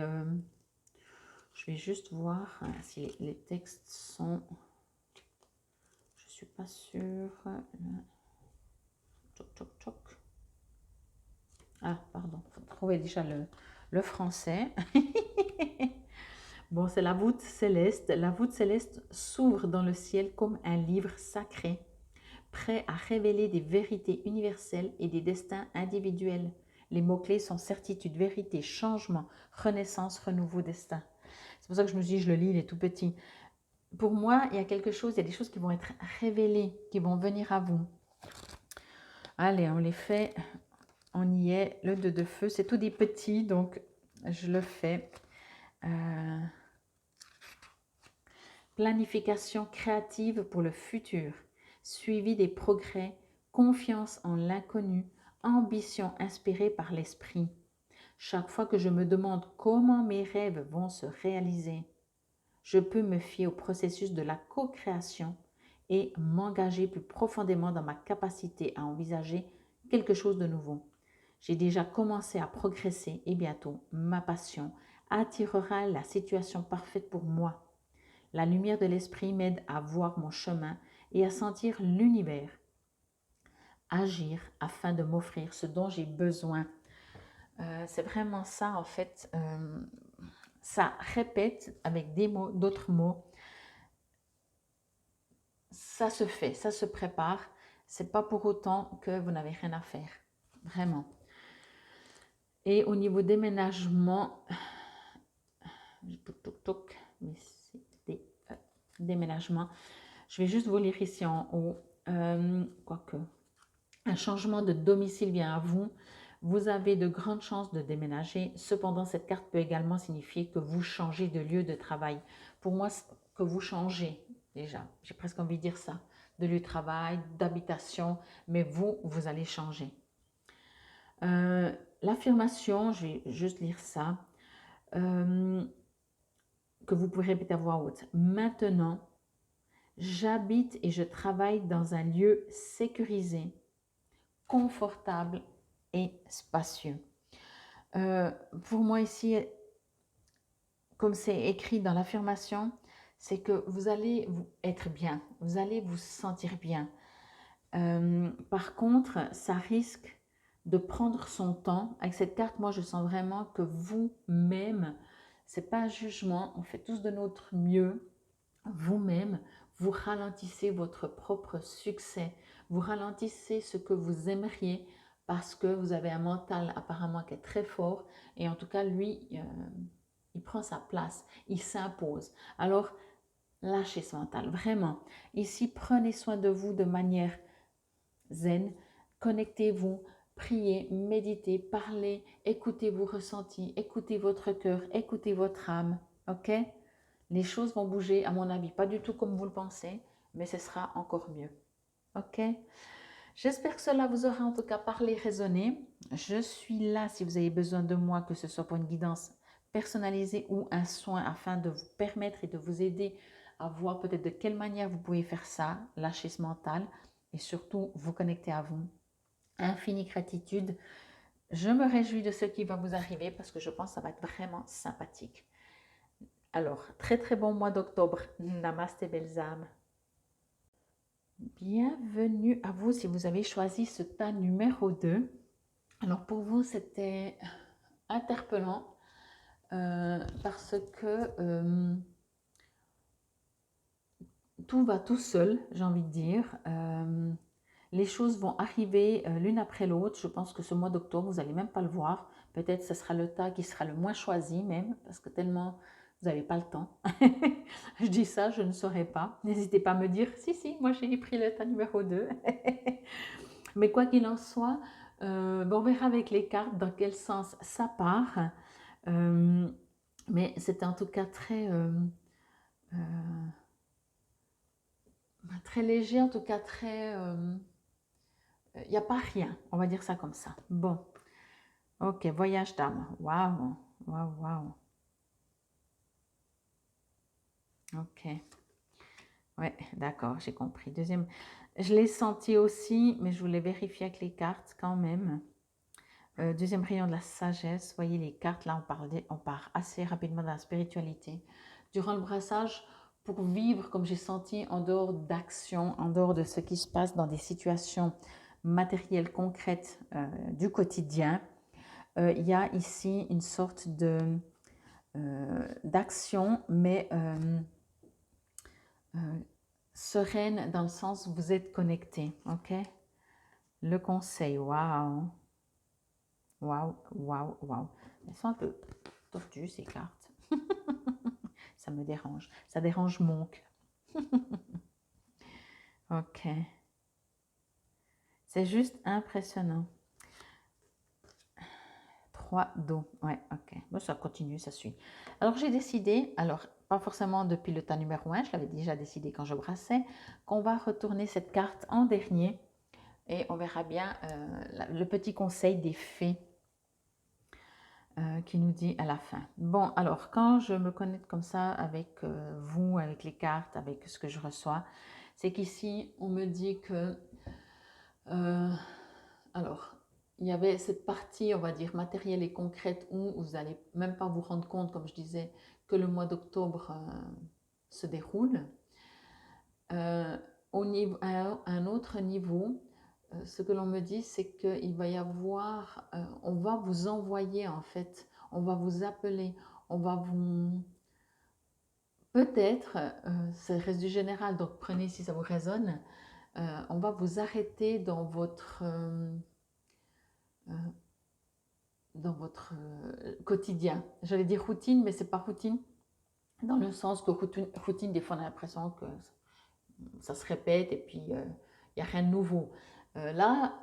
je vais juste voir si les textes sont... Je ne suis pas sûre. Tchoc, tchoc, tchoc. Ah, pardon, il faut trouver déjà le français. Bon, c'est la voûte céleste. La voûte céleste s'ouvre dans le ciel comme un livre sacré, prêt à révéler des vérités universelles et des destins individuels. Les mots-clés sont certitude, vérité, changement, renaissance, renouveau, destin. C'est pour ça que je me suis dit, je le lis, il est tout petit. Pour moi, il y a quelque chose, il y a des choses qui vont être révélées, qui vont venir à vous. Allez, on les fait. On y est, le 2 de feu, c'est tout des petits, donc je le fais. Planification créative pour le futur, suivi des progrès, confiance en l'inconnu, ambition inspirée par l'esprit. Chaque fois que je me demande comment mes rêves vont se réaliser, je peux me fier au processus de la co-création et m'engager plus profondément dans ma capacité à envisager quelque chose de nouveau. J'ai déjà commencé à progresser et bientôt ma passion attirera la situation parfaite pour moi. La lumière de l'esprit m'aide à voir mon chemin et à sentir l'univers agir afin de m'offrir ce dont j'ai besoin. C'est vraiment ça en fait. Ça répète avec des mots, d'autres mots. Ça se fait, ça se prépare. C'est pas pour autant que vous n'avez rien à faire. Vraiment. Et au niveau déménagement, déménagement, je vais juste vous lire ici en haut. Quoique, un changement de domicile vient à vous. Vous avez de grandes chances de déménager. Cependant, cette carte peut également signifier que vous changez de lieu de travail. Pour moi, que vous changez déjà. J'ai presque envie de dire ça. De lieu de travail, d'habitation. Mais vous allez changer. L'affirmation, je vais juste lire ça. Que vous pouvez répéter à voix haute. Maintenant, j'habite et je travaille dans un lieu sécurisé, confortable et spacieux. Pour moi ici, comme c'est écrit dans l'affirmation, c'est que vous allez être bien, vous allez vous sentir bien. Par contre, ça risque de prendre son temps. Avec cette carte, moi, je sens vraiment que vous-même, c'est pas un jugement, on fait tous de notre mieux. Vous-même, vous ralentissez votre propre succès, vous ralentissez ce que vous aimeriez parce que vous avez un mental apparemment qui est très fort et en tout cas, lui, il prend sa place, il s'impose. Alors, lâchez ce mental, vraiment. Ici, prenez soin de vous de manière zen, connectez-vous, priez, méditez, parlez, écoutez vos ressentis, écoutez votre cœur, écoutez votre âme, ok? Les choses vont bouger, à mon avis, pas du tout comme vous le pensez, mais ce sera encore mieux. Ok? J'espère que cela vous aura en tout cas parlé, résonné. Je suis là si vous avez besoin de moi, que ce soit pour une guidance personnalisée ou un soin afin de vous permettre et de vous aider à voir peut-être de quelle manière vous pouvez faire ça, lâcher ce mental et surtout vous connecter à vous. Infinie gratitude. Je me réjouis de ce qui va vous arriver parce que je pense que ça va être vraiment sympathique. Alors, très très bon mois d'octobre. Namasté belles âmes. Bienvenue à vous si vous avez choisi ce tas numéro 2. Alors pour vous, c'était interpellant parce que tout va tout seul, j'ai envie de dire. Les choses vont arriver l'une après l'autre. Je pense que ce mois d'octobre, vous n'allez même pas le voir. Peut-être que ce sera le tas qui sera le moins choisi même, parce que tellement vous n'avez pas le temps. Je dis ça, je ne saurais pas. N'hésitez pas à me dire, si, moi j'ai pris le tas numéro 2. Mais quoi qu'il en soit, on verra avec les cartes dans quel sens ça part. Mais c'était en tout cas très léger, en tout cas très il n'y a pas rien, on va dire ça comme ça. Bon, ok, voyage d'âme. Waouh, waouh, waouh. Ok, ouais, d'accord, j'ai compris. Deuxième, je l'ai senti aussi, mais je voulais vérifier avec les cartes quand même. Deuxième rayon de la sagesse, voyez les cartes, là on part assez rapidement dans la spiritualité. Durant le brassage, pour vivre comme j'ai senti en dehors d'action, en dehors de ce qui se passe dans des situations matérielles concrètes du quotidien, il y a ici une sorte de d'action, mais sereine dans le sens où vous êtes connecté, ok? Le conseil, waouh, waouh, waouh, waouh. Elles sont un peu tordues ces cartes. Ça me dérange. Ça dérange mon cœur. Ok. C'est juste impressionnant. 3 dos. Ouais, ok. Bon, ça continue, ça suit. Alors, j'ai décidé, alors, pas forcément depuis le tas numéro 1, je l'avais déjà décidé quand je brassais, qu'on va retourner cette carte en dernier et on verra bien le petit conseil des fées qui nous dit à la fin. Bon, alors, quand je me connecte comme ça avec vous, avec les cartes, avec ce que je reçois, c'est qu'ici, on me dit que... alors, il y avait cette partie, on va dire, matérielle et concrète où vous n'allez même pas vous rendre compte, comme je disais, que le mois d'octobre se déroule. À un autre niveau, ce que l'on me dit, c'est qu'il va y avoir, on va vous envoyer en fait, on va vous appeler, on va vous... Peut-être, ça reste du général, donc prenez si ça vous résonne, on va vous arrêter dans votre quotidien. J'allais dire routine, mais c'est pas routine, dans le sens que routine, des fois on a l'impression que ça se répète et puis il n'y a rien de nouveau. Là,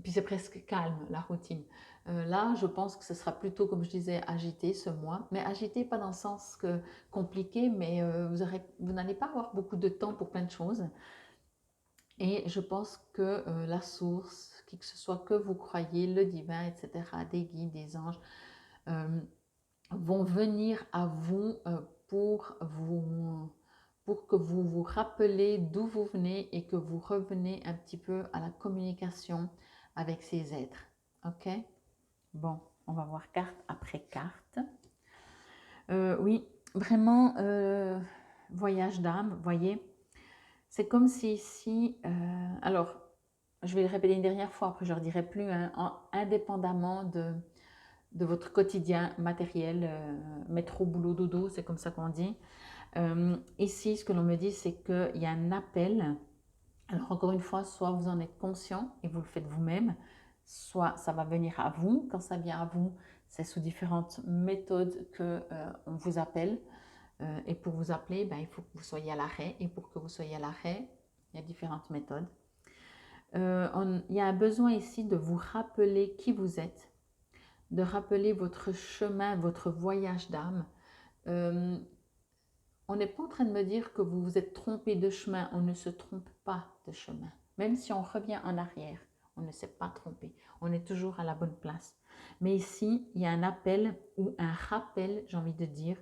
puis c'est presque calme la routine. Là, je pense que ce sera plutôt, comme je disais, agité ce mois, mais agité pas dans le sens que compliqué, mais vous n'allez pas avoir beaucoup de temps pour plein de choses. Et je pense que la source, qui que ce soit que vous croyez, le divin, etc., des guides, des anges, euh, vont venir à vous pour que vous vous rappelez d'où vous venez et que vous revenez un petit peu à la communication avec ces êtres. Ok? Bon, on va voir carte après carte. Oui, vraiment, voyage d'âme, voyez. C'est comme si ici, alors, je vais le répéter une dernière fois, après je ne le redirai plus, hein, indépendamment de votre quotidien matériel, métro, boulot, dodo, c'est comme ça qu'on dit. Ici, ce que l'on me dit, c'est qu'il y a un appel. Alors, encore une fois, soit vous en êtes conscient et vous le faites vous-même, soit ça va venir à vous. Quand ça vient à vous, c'est sous différentes méthodes qu'on vous appelle. Et pour vous appeler, ben, il faut que vous soyez à l'arrêt. Et pour que vous soyez à l'arrêt, il y a différentes méthodes. Il y a un besoin ici de vous rappeler qui vous êtes, de rappeler votre chemin, votre voyage d'âme. On n'est pas en train de me dire que vous vous êtes trompé de chemin, on ne se trompe pas de chemin. Même si on revient en arrière, on ne s'est pas trompé, on est toujours à la bonne place. Mais ici, il y a un appel ou un rappel, j'ai envie de dire,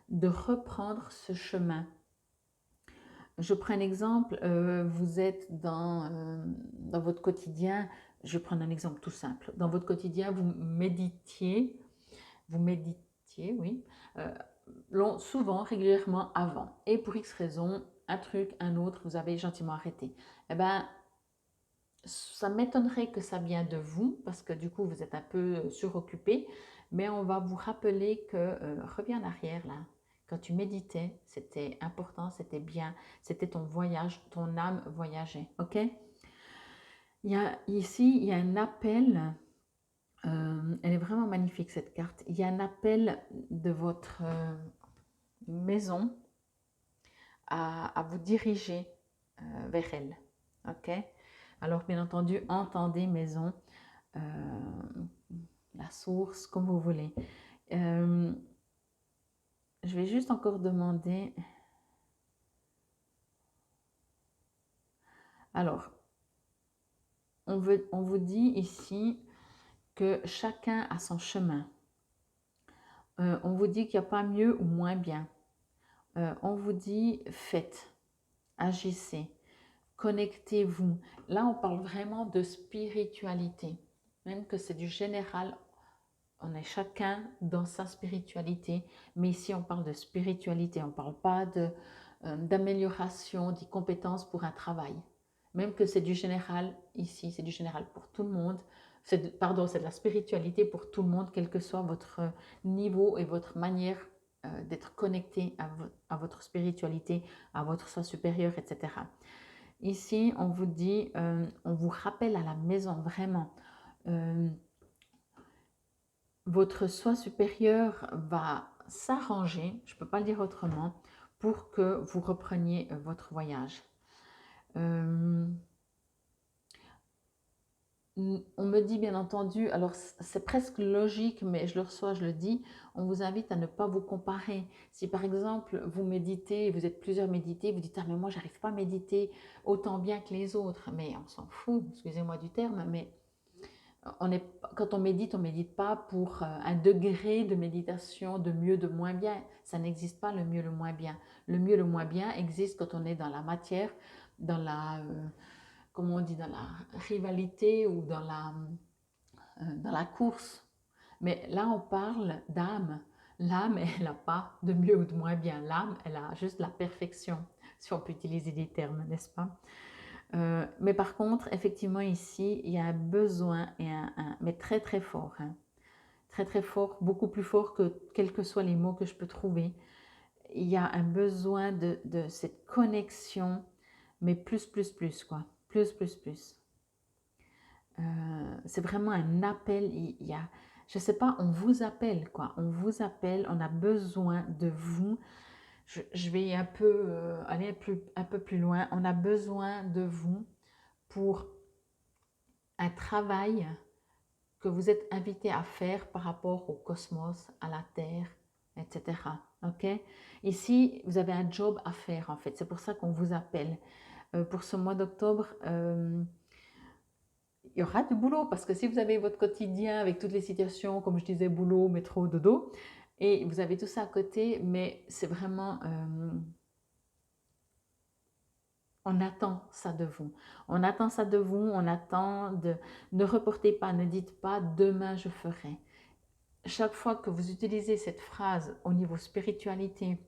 de reprendre ce chemin. Je prends un exemple, vous êtes dans votre quotidien, je vais prendre un exemple tout simple. Dans votre quotidien, vous méditiez, oui, souvent, régulièrement avant. Et pour X raison, un truc, un autre, vous avez gentiment arrêté. Eh bien, ça m'étonnerait que ça vienne de vous, parce que du coup, vous êtes un peu suroccupé, mais on va vous rappeler que, reviens en arrière là, quand tu méditais, c'était important, c'était bien, c'était ton voyage, ton âme voyageait, ok? Ici, il y a un appel, elle est vraiment magnifique cette carte, il y a un appel de votre maison à vous diriger vers elle, ok? Alors, bien entendu, entendez maison, la source, comme vous voulez. Je vais juste encore demander... Alors, on vous dit ici que chacun a son chemin. On vous dit qu'il n'y a pas mieux ou moins bien. On vous dit faites, agissez, connectez-vous. Là, on parle vraiment de spiritualité. Même que c'est du général, on est chacun dans sa spiritualité. Mais ici, on parle de spiritualité. On ne parle pas d'amélioration des compétences pour un travail. Même que c'est du général ici, c'est du général pour tout le monde. Pardon, c'est de la spiritualité pour tout le monde, quel que soit votre niveau et votre manière d'être connecté à votre spiritualité, à votre soi supérieur, etc. Ici, on vous dit, on vous rappelle à la maison, vraiment. Votre soi supérieur va s'arranger, je ne peux pas le dire autrement, pour que vous repreniez votre voyage. On me dit bien entendu, alors c'est presque logique, mais je le reçois, je le dis, on vous invite à ne pas vous comparer. Si par exemple vous méditez, vous êtes plusieurs médités, vous dites ah mais moi j'arrive pas à méditer autant bien que les autres, mais on s'en fout, excusez-moi du terme, mais quand on médite pas pour un degré de méditation de mieux, de moins bien. Ça n'existe pas le mieux, le moins bien. Le mieux, le moins bien existe quand on est dans la matière, dans la comment on dit, dans la rivalité ou dans la course. Mais là, on parle d'âme. L'âme, elle n'a pas de mieux ou de moins bien. L'âme, elle a juste la perfection, si on peut utiliser des termes, n'est-ce pas? Mais par contre, effectivement, ici, il y a un besoin, mais très très fort. Hein. Très très fort, beaucoup plus fort que quels que soient les mots que je peux trouver. Il y a un besoin de cette connexion, mais plus, quoi. Plus. C'est vraiment un appel. Je ne sais pas, on vous appelle, quoi. On vous appelle, on a besoin de vous. Je vais aller un peu plus loin. On a besoin de vous pour un travail que vous êtes invité à faire par rapport au cosmos, à la Terre, etc. Ok? Ici, vous avez un job à faire, en fait. C'est pour ça qu'on vous appelle. Pour ce mois d'octobre, il y aura du boulot parce que si vous avez votre quotidien avec toutes les situations, comme je disais, boulot, métro, dodo, et vous avez tout ça à côté, mais c'est vraiment, on attend ça de vous. On attend ça de vous, on attend de, ne reportez pas, ne dites pas demain je ferai. Chaque fois que vous utilisez cette phrase au niveau spiritualité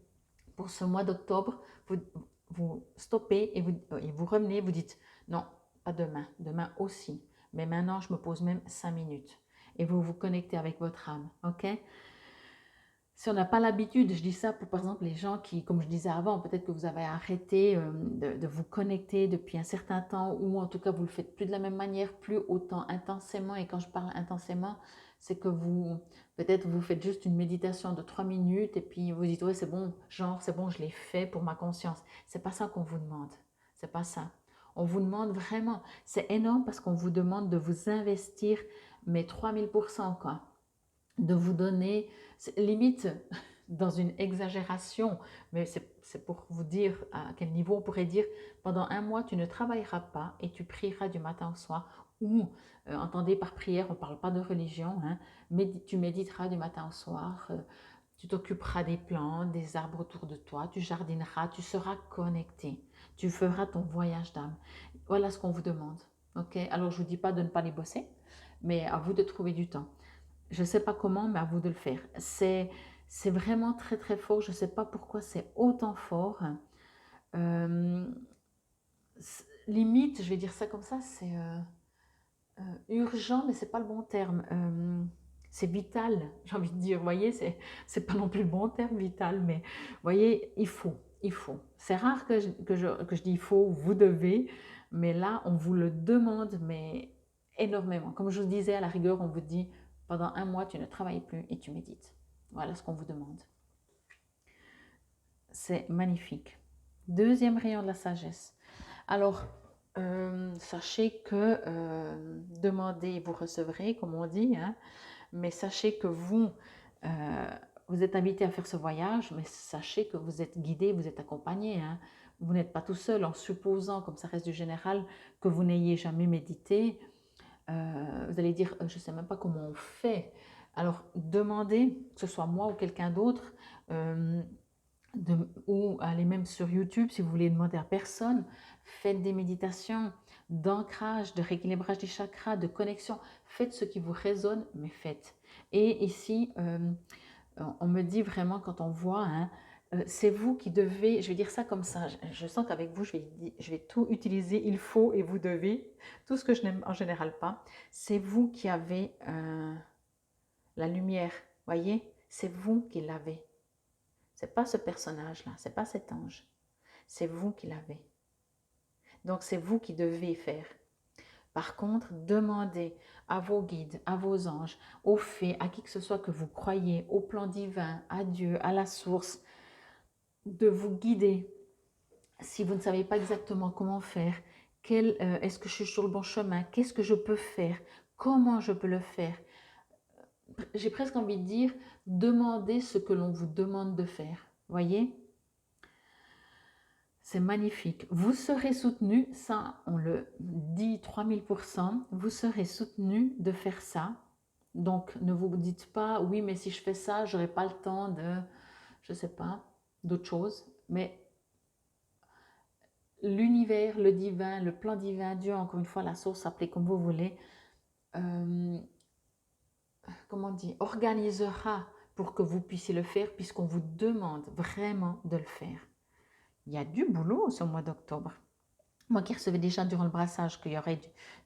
pour ce mois d'octobre, vous stoppez et vous revenez, vous dites non, pas demain, demain aussi. Mais maintenant, je me pose même 5 minutes. Et vous vous connectez avec votre âme, ok? Si on n'a pas l'habitude, je dis ça pour par exemple les gens qui, comme je disais avant, peut-être que vous avez arrêté de vous connecter depuis un certain temps ou en tout cas vous ne le faites plus de la même manière, plus autant intensément. Et quand je parle intensément, c'est que peut-être vous faites juste une méditation de 3 minutes et puis vous dites ouais c'est bon, genre c'est bon, je l'ai fait pour ma conscience. C'est pas ça qu'on vous demande, c'est pas ça. On vous demande vraiment, c'est énorme parce qu'on vous demande de vous investir mais 3000% quoi, de vous donner, limite dans une exagération, mais c'est pour vous dire à quel niveau on pourrait dire pendant un mois tu ne travailleras pas et tu prieras du matin au soir ou entendez par prière, on ne parle pas de religion, hein, mais tu méditeras du matin au soir, tu t'occuperas des plantes, des arbres autour de toi, tu jardineras, tu seras connecté, tu feras ton voyage d'âme. Voilà ce qu'on vous demande. Ok, alors je ne vous dis pas de ne pas les bosser, mais à vous de trouver du temps. Je ne sais pas comment, mais à vous de le faire. C'est vraiment très très fort. Je ne sais pas pourquoi c'est autant fort. Euh, Limite, je vais dire ça comme ça, c'est urgent, mais c'est pas le bon terme. C'est vital, j'ai envie de dire. Vous voyez, c'est pas non plus le bon terme, vital, mais vous voyez, il faut. C'est rare que je dis il faut, vous devez, mais là, on vous le demande, mais énormément. Comme je vous disais, à la rigueur, on vous dit pendant un mois, tu ne travailles plus et tu médites. Voilà ce qu'on vous demande. C'est magnifique. Deuxième rayon de la sagesse. Alors, sachez que demandez, vous recevrez, comme on dit, hein, mais sachez que vous êtes invité à faire ce voyage, mais sachez que vous êtes guidé, vous êtes accompagné. Hein. Vous n'êtes pas tout seul en supposant, comme ça reste du général, que vous n'ayez jamais médité. Vous allez dire, je ne sais même pas comment on fait. Alors, demandez, que ce soit moi ou quelqu'un d'autre, ou allez même sur YouTube si vous voulez demander à personne, faites des méditations d'ancrage, de rééquilibrage des chakras, de connexion, faites ce qui vous résonne, mais faites. Et ici, on me dit vraiment quand on voit, hein, c'est vous qui devez, je vais dire ça comme ça, je sens qu'avec vous, je vais tout utiliser, il faut et vous devez, tout ce que je n'aime en général pas, c'est vous qui avez la lumière, voyez, c'est vous qui l'avez. C'est pas ce personnage-là, c'est pas cet ange. C'est vous qui l'avez. Donc c'est vous qui devez faire. Par contre, demandez à vos guides, à vos anges, aux fées, à qui que ce soit que vous croyez, au plan divin, à Dieu, à la source, de vous guider. Si vous ne savez pas exactement comment faire, est-ce que je suis sur le bon chemin, qu'est-ce que je peux faire, comment je peux le faire. J'ai presque envie de dire, demandez ce que l'on vous demande de faire. Voyez? C'est magnifique. Vous serez soutenu, ça on le dit 3000%, vous serez soutenu de faire ça. Donc ne vous dites pas, oui mais si je fais ça, j'aurai pas le temps de, je sais pas, d'autres choses. Mais l'univers, le divin, le plan divin, Dieu, encore une fois, la source, appelez comme vous voulez, comment dire, organisera pour que vous puissiez le faire puisqu'on vous demande vraiment de le faire. Il y a du boulot ce mois d'octobre. Moi qui recevais déjà durant le brassage qu'il y aurait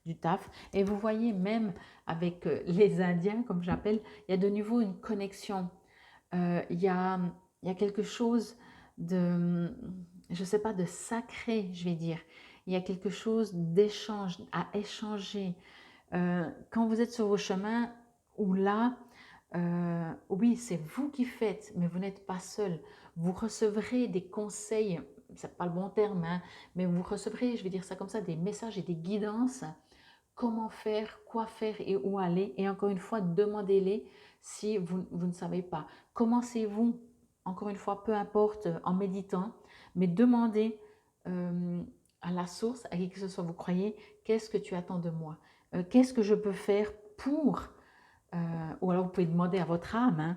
du taf. Et vous voyez, même avec les Indiens, comme j'appelle, il y a de nouveau une connexion. Il y a quelque chose de, je ne sais pas, de sacré, je vais dire. Il y a quelque chose d'échange, à échanger. Quand vous êtes sur vos chemins, ou là, oui, c'est vous qui faites, mais vous n'êtes pas seul. Vous recevrez des conseils, c'est pas le bon terme, hein, mais vous recevrez, je vais dire ça comme ça, des messages et des guidances. Comment faire, quoi faire et où aller. Et encore une fois, demandez-les si vous ne savez pas. Commencez-vous, encore une fois, peu importe, en méditant, mais demandez à la source, à qui que ce soit vous croyez, qu'est-ce que tu attends de moi? Qu'est-ce que je peux faire pour ou alors vous pouvez demander à votre âme, hein,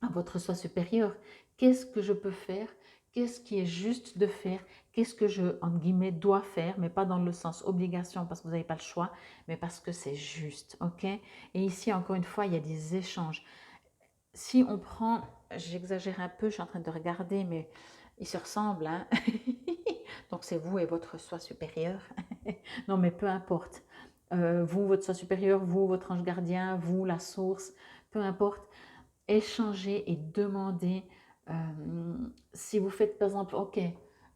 à votre soi supérieur, qu'est-ce que je peux faire? Qu'est-ce qui est juste de faire? Qu'est-ce que je, entre guillemets, dois faire? Mais pas dans le sens obligation parce que vous n'avez pas le choix, mais parce que c'est juste, ok? Et ici, encore une fois, il y a des échanges. Si on prend, j'exagère un peu, je suis en train de regarder, mais ils se ressemblent, hein? Donc c'est vous et votre soi supérieur. Non, mais peu importe. Vous, votre soi supérieur, vous, votre ange gardien, vous, la source, peu importe. Échangez et demandez. Si vous faites par exemple, ok,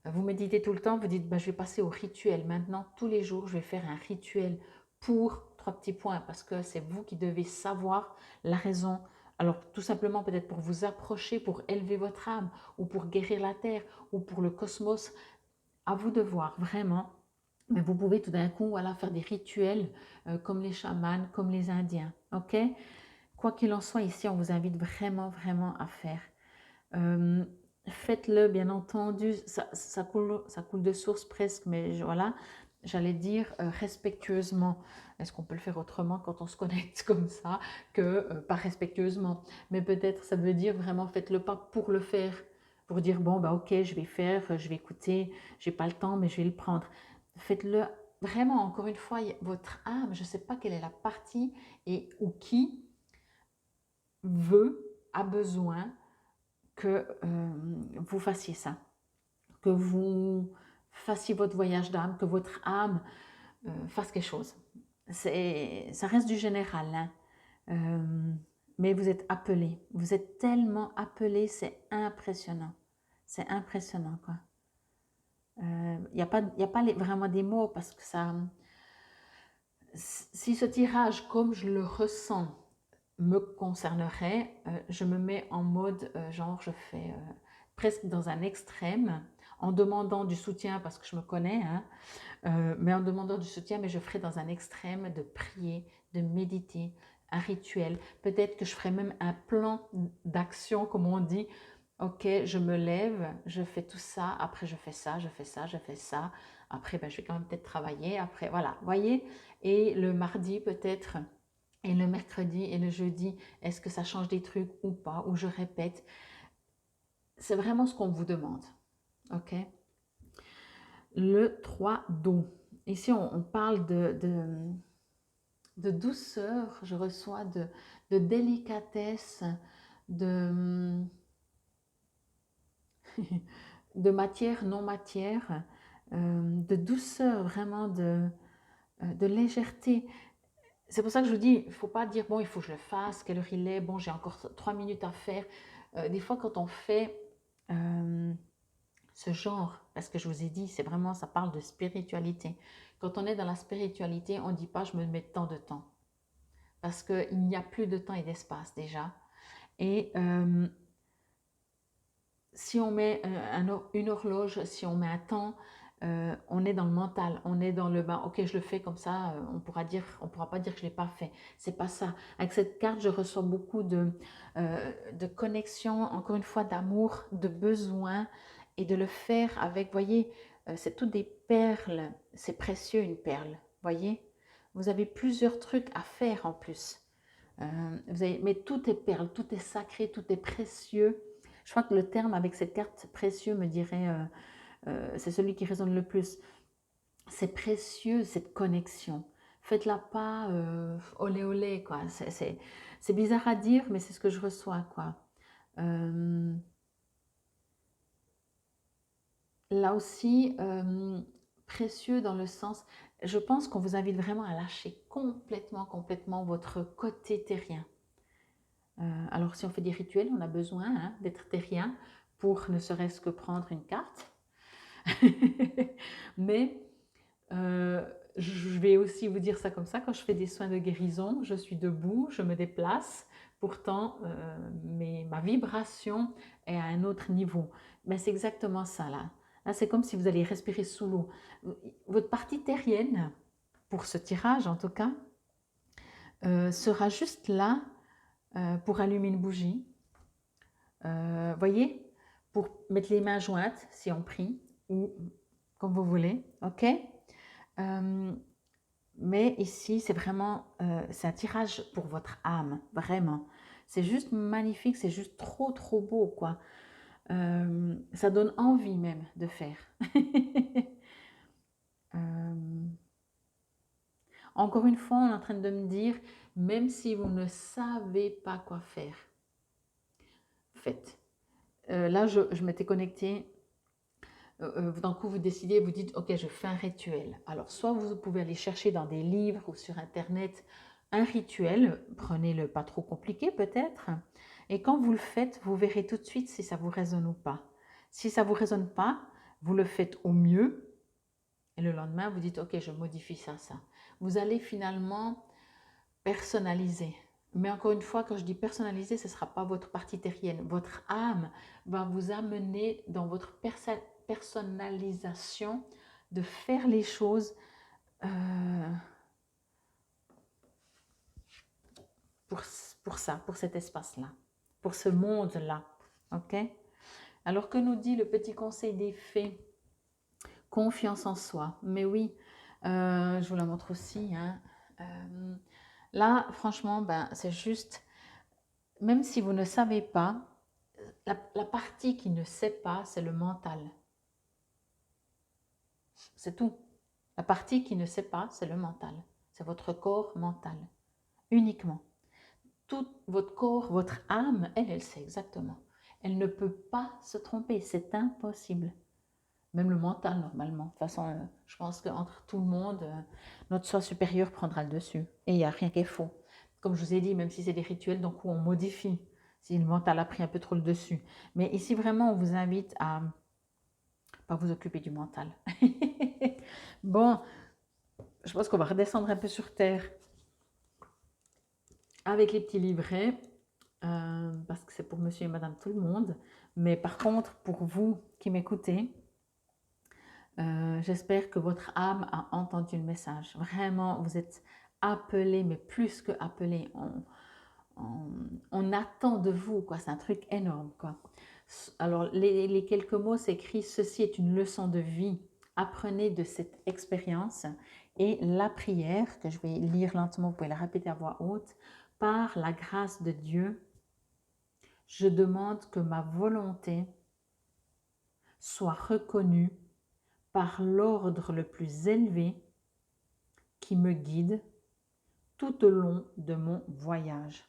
vous méditez tout le temps, vous dites, bah, je vais passer au rituel. Maintenant, tous les jours, je vais faire un rituel pour 3 petits points, parce que c'est vous qui devez savoir la raison. Alors, tout simplement, peut-être pour vous approcher, pour élever votre âme, ou pour guérir la terre, ou pour le cosmos. À vous de voir, vraiment. Mais vous pouvez tout d'un coup voilà, faire des rituels comme les chamans, comme les Indiens. Ok? Quoi qu'il en soit, ici, on vous invite vraiment, vraiment à faire. Faites-le, bien entendu. Ça coule de source presque, mais voilà, j'allais dire respectueusement. Est-ce qu'on peut le faire autrement quand on se connecte comme ça que pas respectueusement? Mais peut-être ça veut dire vraiment faites-le pas pour le faire. Pour dire, bon, bah ok, je vais faire, je vais écouter, j'ai pas le temps, mais je vais le prendre. Faites-le vraiment, encore une fois, votre âme, je ne sais pas quelle est la partie et ou qui veut, a besoin que vous fassiez ça, que vous fassiez votre voyage d'âme, que votre âme fasse quelque chose. Ça reste du général, hein. Mais vous êtes appelés, vous êtes tellement appelés, c'est impressionnant. C'est impressionnant, quoi. Il n'y a pas, vraiment des mots parce que ça... Si ce tirage, comme je le ressens, me concernerait, je me mets en mode, genre je fais presque dans un extrême, en demandant du soutien parce que je me connais, hein, mais en demandant du soutien, mais je ferai dans un extrême de prier, de méditer, un rituel. Peut-être que je ferai même un plan d'action, comme on dit. Ok, je me lève, je fais tout ça, après je fais ça, je fais ça, je fais ça. Après, ben, je vais quand même peut-être travailler. Après, voilà, voyez. Et le mardi peut-être, et le mercredi et le jeudi, est-ce que ça change des trucs ou pas, ou je répète. C'est vraiment ce qu'on vous demande. OK? Le 3 dos. Ici, on parle de douceur, je reçois de délicatesse, de, de matière, non matière, de douceur, vraiment de légèreté. C'est pour ça que je vous dis, il ne faut pas dire, bon, il faut que je le fasse, quelle heure il est, bon, j'ai encore 3 minutes à faire. Des fois, quand on fait ce genre, parce que je vous ai dit, c'est vraiment, ça parle de spiritualité. Quand on est dans la spiritualité, on ne dit pas, je me mets tant de temps. Parce qu'il n'y a plus de temps et d'espace déjà. Et si on met une horloge, si on met un temps, on est dans le mental, on est dans le bas. Ok, je le fais comme ça, on pourra pas dire que je l'ai pas fait. C'est pas ça. Avec cette carte, je reçois beaucoup de connexion, encore une fois, d'amour, de besoin, et de le faire avec, voyez, c'est toutes des perles. C'est précieux une perle, voyez. Vous avez plusieurs trucs à faire en plus. Mais tout est perle, tout est sacré, tout est précieux. Je crois que le terme avec cette carte précieux me dirait, c'est celui qui résonne le plus. C'est précieux cette connexion. Faites-la pas olé olé, quoi. C'est bizarre à dire, mais c'est ce que je reçois, quoi. Là aussi, précieux dans le sens, je pense qu'on vous invite vraiment à lâcher complètement votre côté terrien. Alors, si on fait des rituels, on a besoin d'être terrien pour ne serait-ce que prendre une carte. Mais je vais aussi vous dire ça comme ça, quand je fais des soins de guérison, je suis debout, je me déplace, pourtant ma vibration est à un autre niveau. Mais c'est exactement ça là. Là, c'est comme si vous alliez respirer sous l'eau. Votre partie terrienne, pour ce tirage en tout cas, sera juste là pour allumer une bougie. Voyez, pour mettre les mains jointes si on prie, ou comme vous voulez, ok. Mais ici, c'est vraiment, c'est un tirage pour votre âme, vraiment. C'est juste magnifique, c'est juste trop beau, quoi. Ça donne envie même de faire. Encore une fois, on est en train de me dire, même si vous ne savez pas quoi faire, faites. Là, je m'étais connectée. D'un coup, vous décidez, vous dites, ok, je fais un rituel. Alors, soit vous pouvez aller chercher dans des livres ou sur Internet un rituel, prenez-le pas trop compliqué peut-être, et quand vous le faites, vous verrez tout de suite si ça vous résonne ou pas. Si ça ne vous résonne pas, vous le faites au mieux, et le lendemain, vous dites, ok, je modifie ça. Vous allez finalement personnaliser. Mais encore une fois, quand je dis personnaliser, ce ne sera pas votre partie terrienne. Votre âme va vous amener dans votre personnalisation de faire les choses pour ça, pour cet espace-là, pour ce monde-là. Ok? Alors que nous dit le petit conseil des fées? Confiance en soi. Mais oui, je vous la montre aussi. Là, franchement, ben, c'est juste, même si vous ne savez pas, la partie qui ne sait pas, c'est le mental. C'est tout. La partie qui ne sait pas, c'est le mental. C'est votre corps mental, uniquement. Tout votre corps, votre âme, elle sait exactement. Elle ne peut pas se tromper, c'est impossible. Même le mental, normalement. De toute façon, je pense qu'entre tout le monde, notre soi supérieur prendra le dessus. Et il n'y a rien qui est faux. Comme je vous ai dit, même si c'est des rituels, donc on modifie. Si le mental a pris un peu trop le dessus. Mais ici, vraiment, on vous invite à pas vous occuper du mental. Bon, je pense qu'on va redescendre un peu sur terre avec les petits livrets, parce que c'est pour monsieur et madame tout le monde. Mais par contre, pour vous qui m'écoutez, j'espère que votre âme a entendu le message. Vraiment, vous êtes appelés, mais plus que appelés. On attend de vous, quoi. C'est un truc énorme, quoi. Alors, les quelques mots, c'est écrit « Ceci est une leçon de vie. apprenez de cette expérience et la prière, que je vais lire lentement, vous pouvez la répéter à voix haute. Par la grâce de Dieu, je demande que ma volonté soit reconnue par l'ordre le plus élevé qui me guide tout au long de mon voyage.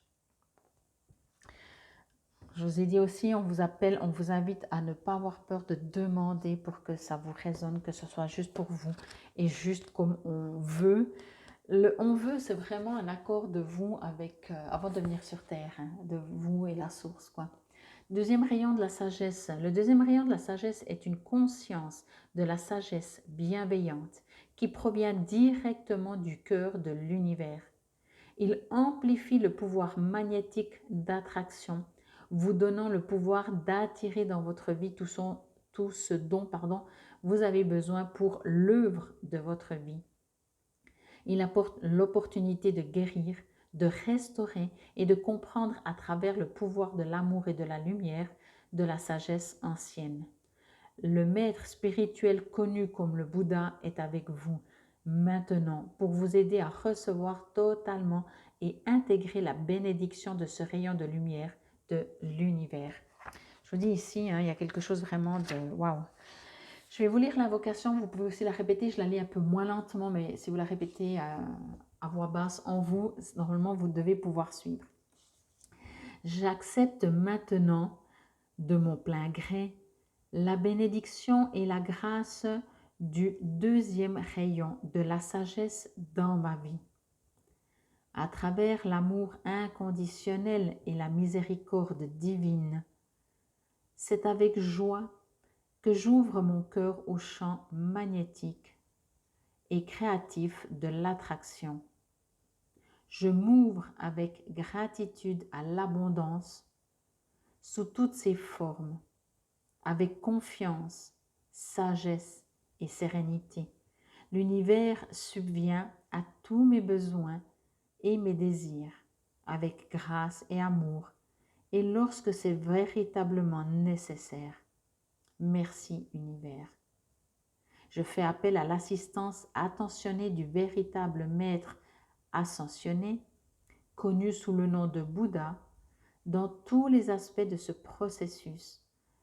Je vous ai dit aussi, on vous invite à ne pas avoir peur de demander pour que ça vous résonne, que ce soit juste pour vous et juste comme on veut. Le on veut, c'est vraiment un accord de vous avec, avant de venir sur Terre, hein, de vous et la source, quoi. Deuxième rayon de la sagesse. Le deuxième rayon de la sagesse est une conscience de la sagesse bienveillante qui provient directement du cœur de l'univers. Il amplifie le pouvoir magnétique d'attraction, vous donnant le pouvoir d'attirer dans votre vie tout ce dont vous avez besoin pour l'œuvre de votre vie. Il apporte l'opportunité de guérir, de restaurer et de comprendre à travers le pouvoir de l'amour et de la lumière de la sagesse ancienne. Le maître spirituel connu comme le Bouddha est avec vous maintenant pour vous aider à recevoir totalement et intégrer la bénédiction de ce rayon de lumière de l'univers. Je vous dis ici, il y a quelque chose vraiment de waouh. Je vais vous lire l'invocation, vous pouvez aussi la répéter, je la lis un peu moins lentement, mais si vous la répétez à voix basse en vous, normalement vous devez pouvoir suivre. J'accepte maintenant de mon plein gré la bénédiction et la grâce du deuxième rayon de la sagesse dans ma vie. À travers l'amour inconditionnel et la miséricorde divine, c'est avec joie que j'ouvre mon cœur au champ magnétique et créatif de l'attraction. Je m'ouvre avec gratitude à l'abondance sous toutes ses formes, avec confiance, sagesse et sérénité. L'univers subvient à tous mes besoins et mes désirs avec grâce et amour et lorsque c'est véritablement nécessaire. Merci univers. Je fais appel à l'assistance attentionnée du véritable maître ascensionné, connu sous le nom de Bouddha, dans tous les aspects de ce processus,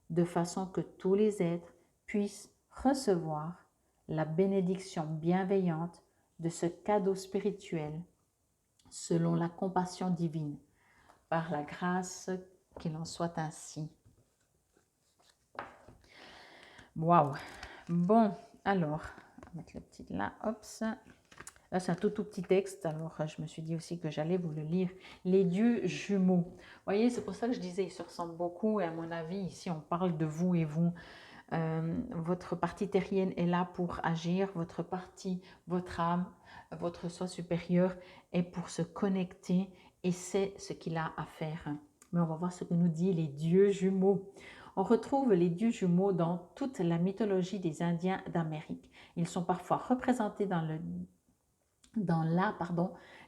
de façon que tous les êtres puissent recevoir la bénédiction bienveillante de ce cadeau spirituel selon la compassion divine, par la grâce qu'il en soit ainsi. Waouh! Bon, alors, on va mettre le petit là, hop, ça. Là, c'est un tout petit texte, alors je me suis dit aussi que j'allais vous le lire. Les dieux jumeaux. Vous voyez, c'est pour ça que je disais, ils se ressemblent beaucoup, et à mon avis, ici, on parle de vous et vous. Votre partie terrienne est là pour agir, votre âme, votre soi supérieur est pour se connecter, et c'est ce qu'il a à faire. Mais on va voir ce que nous dit les dieux jumeaux. On retrouve les dieux jumeaux dans toute la mythologie des Indiens d'Amérique. Ils sont parfois représentés dans la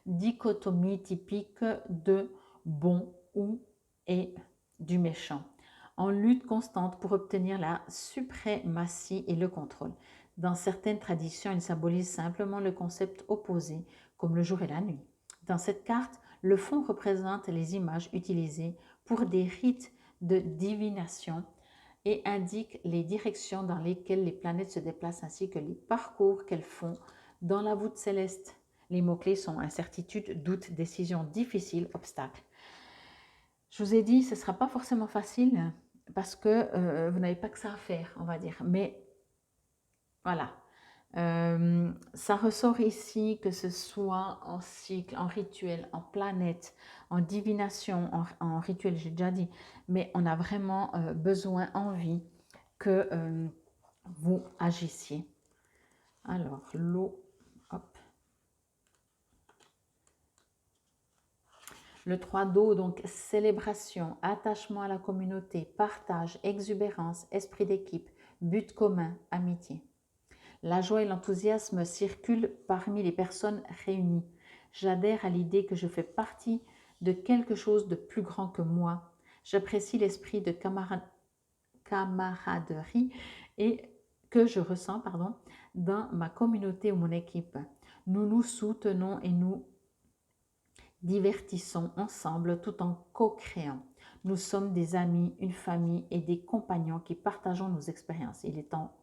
dichotomie typique de bon ou et du méchant, en lutte constante pour obtenir la suprématie et le contrôle. Dans certaines traditions, ils symbolisent simplement le concept opposé, comme le jour et la nuit. Dans cette carte, le fond représente les images utilisées pour des rites de divination et indique les directions dans lesquelles les planètes se déplacent ainsi que les parcours qu'elles font dans la voûte céleste. Les mots-clés sont incertitude, doute, décision difficile, obstacle. Je vous ai dit, ce ne sera pas forcément facile parce que vous n'avez pas que ça à faire, on va dire. Mais voilà, ça ressort ici, que ce soit en cycle, en rituel, en planète, en divination, en rituel, j'ai déjà dit. Mais on a vraiment besoin, envie que vous agissiez. Alors, l'eau, hop. Le 3 d'eau, donc célébration, attachement à la communauté, partage, exubérance, esprit d'équipe, but commun, amitié. La joie et l'enthousiasme circulent parmi les personnes réunies. J'adhère à l'idée que je fais partie de quelque chose de plus grand que moi. J'apprécie l'esprit de camaraderie et que je ressens, pardon, dans ma communauté ou mon équipe. Nous nous soutenons et nous divertissons ensemble tout en co-créant. Nous sommes des amis, une famille et des compagnons qui partageons nos expériences. Il est temps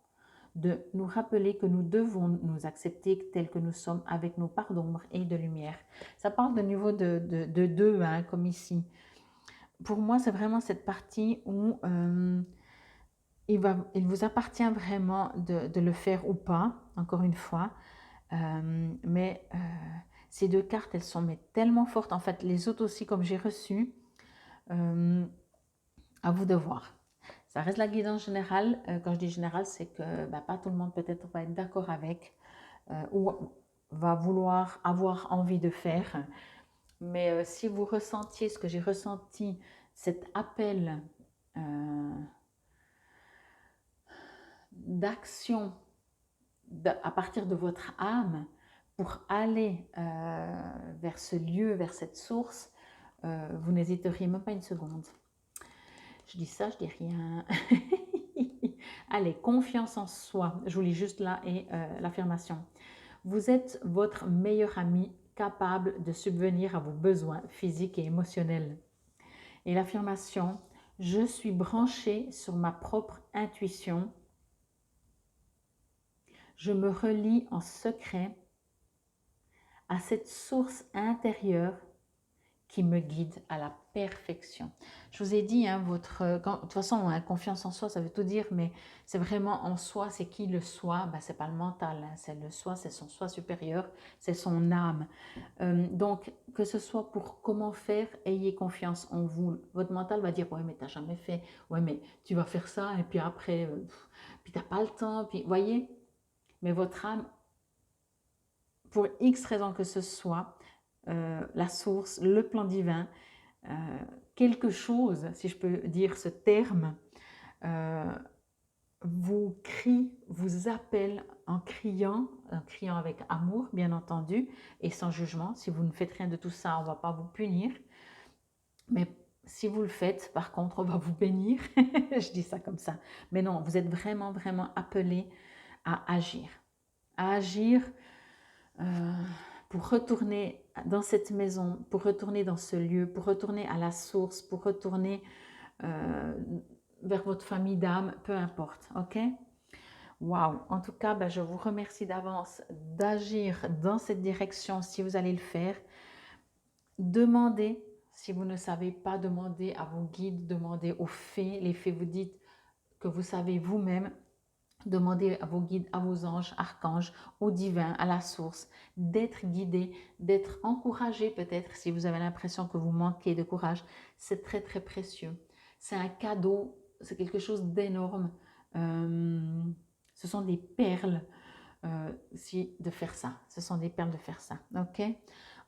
de nous rappeler que nous devons nous accepter tels que nous sommes avec nos parts d'ombre et de lumière. Ça parle de niveau de deux, hein, comme ici. Pour moi, c'est vraiment cette partie où il vous appartient vraiment de le faire ou pas, encore une fois. Mais ces deux cartes, elles sont mais tellement fortes. En fait, les autres aussi, comme j'ai reçu, à vous de voir. Ça reste la guidance générale. Quand je dis générale, c'est que pas tout le monde peut-être va être d'accord avec ou va vouloir avoir envie de faire. Mais si vous ressentiez ce que j'ai ressenti, cet appel d'action à partir de votre âme pour aller vers ce lieu, vers cette source, vous n'hésiteriez même pas une seconde. Je dis ça, je dis rien. Allez, confiance en soi. Je vous lis juste là et l'affirmation. Vous êtes votre meilleur ami capable de subvenir à vos besoins physiques et émotionnels. Et l'affirmation, je suis branché sur ma propre intuition. Je me relie en secret à cette source intérieure qui me guide à la perfection. Je vous ai dit, hein, de toute façon, hein, confiance en soi, ça veut tout dire, mais c'est vraiment en soi, c'est qui le soi? C'est pas le mental, hein, c'est le soi, c'est son soi supérieur, c'est son âme. Donc, que ce soit pour comment faire, ayez confiance en vous. Votre mental va dire, ouais, mais t'as jamais fait, ouais, mais tu vas faire ça, et puis après, puis t'as pas le temps, puis, voyez, mais votre âme, pour X raison que ce soit, la source, le plan divin, quelque chose, si je peux dire ce terme, vous crie, vous appelle en criant avec amour, bien entendu, et sans jugement. Si vous ne faites rien de tout ça, on ne va pas vous punir. Mais si vous le faites, par contre, on va vous bénir. Je dis ça comme ça. Mais non, vous êtes vraiment, vraiment appelé à agir. À agir pour retourner dans cette maison, pour retourner dans ce lieu, pour retourner à la source, pour retourner vers votre famille d'âme, peu importe, ok? Waouh! En tout cas, je vous remercie d'avance d'agir dans cette direction si vous allez le faire. Demandez, si vous ne savez pas, demander à vos guides, demandez aux fées. Les fées, vous dites que vous savez vous-même. Demandez à vos guides, à vos anges, archanges, au divin, à la source, d'être guidé, d'être encouragé peut-être si vous avez l'impression que vous manquez de courage. C'est très très précieux. C'est un cadeau, c'est quelque chose d'énorme. Ce sont des perles de faire ça. Ce sont des perles de faire ça. Ok?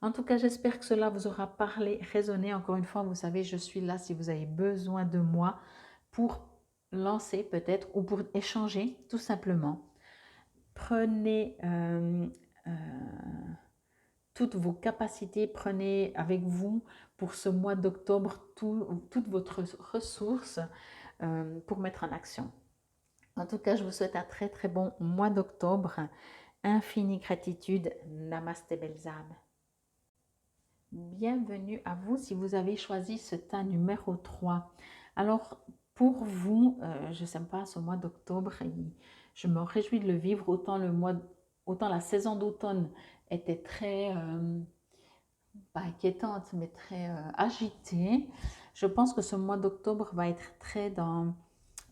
En tout cas, j'espère que cela vous aura parlé, résonné. Encore une fois, vous savez, je suis là si vous avez besoin de moi pour lancer peut-être ou pour échanger tout simplement. Prenez toutes vos capacités, prenez avec vous pour ce mois d'octobre toute votre ressource pour mettre en action. En tout cas, je vous souhaite un très très bon mois d'octobre. Infinie gratitude. Namasté belles âmes. Bienvenue à vous si vous avez choisi ce tas numéro 3. Alors, pour vous, je ne sais pas, ce mois d'octobre, je me réjouis de le vivre. Autant la saison d'automne était très, pas inquiétante, mais très agitée. Je pense que ce mois d'octobre va être très dans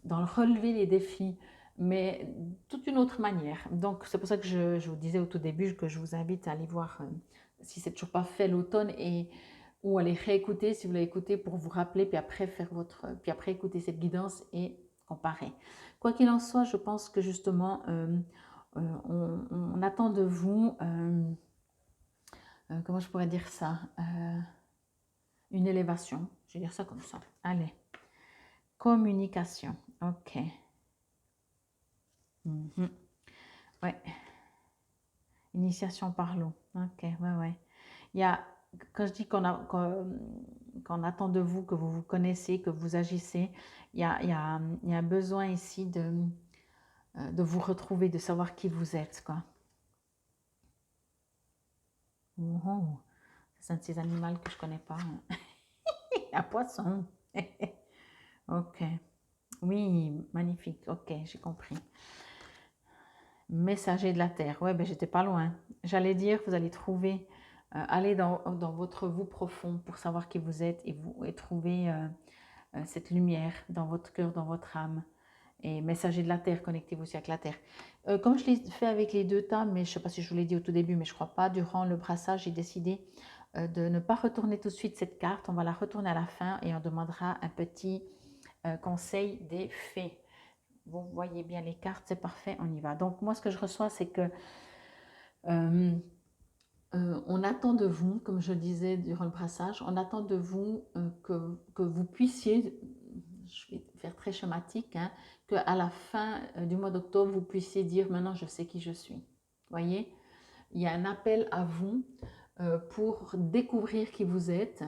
le relever les défis, mais toute une autre manière. Donc, c'est pour ça que je vous disais au tout début que je vous invite à aller voir si c'est toujours pas fait l'automne ou aller réécouter si vous l'avez écouté pour vous rappeler, puis après écouter cette guidance et comparer. Quoi qu'il en soit, je pense que justement, on attend de vous, comment je pourrais dire ça, une élévation. Je vais dire ça comme ça. Allez, communication. Ok. Ouais. Initiation par l'eau. Ok, ouais. Il y a, quand je dis qu'on attend de vous, que vous vous connaissez, que vous agissez, il y a un besoin ici de vous retrouver, de savoir qui vous êtes, quoi. Oh, oh. C'est un de ces animaux que je connais pas. Hein. Un poisson. Ok. Oui, magnifique. Ok, j'ai compris. Messager de la Terre. Ouais, ben j'étais pas loin. J'allais dire, vous allez trouver, aller dans votre vous profond pour savoir qui vous êtes et trouver cette lumière dans votre cœur, dans votre âme. Et messager de la Terre, connectez-vous aussi avec la Terre. Comme je l'ai fait avec les deux tas, mais je ne sais pas si je vous l'ai dit au tout début, mais je ne crois pas, durant le brassage, j'ai décidé de ne pas retourner tout de suite cette carte. On va la retourner à la fin et on demandera un petit conseil des fées. Vous voyez bien les cartes, c'est parfait, on y va. Donc moi, ce que je reçois, c'est que on attend de vous, comme je disais durant le brassage, on attend de vous que vous puissiez, je vais faire très schématique, hein, qu'à la fin du mois d'octobre, vous puissiez dire maintenant je sais qui je suis. Voyez, il y a un appel à vous pour découvrir qui vous êtes,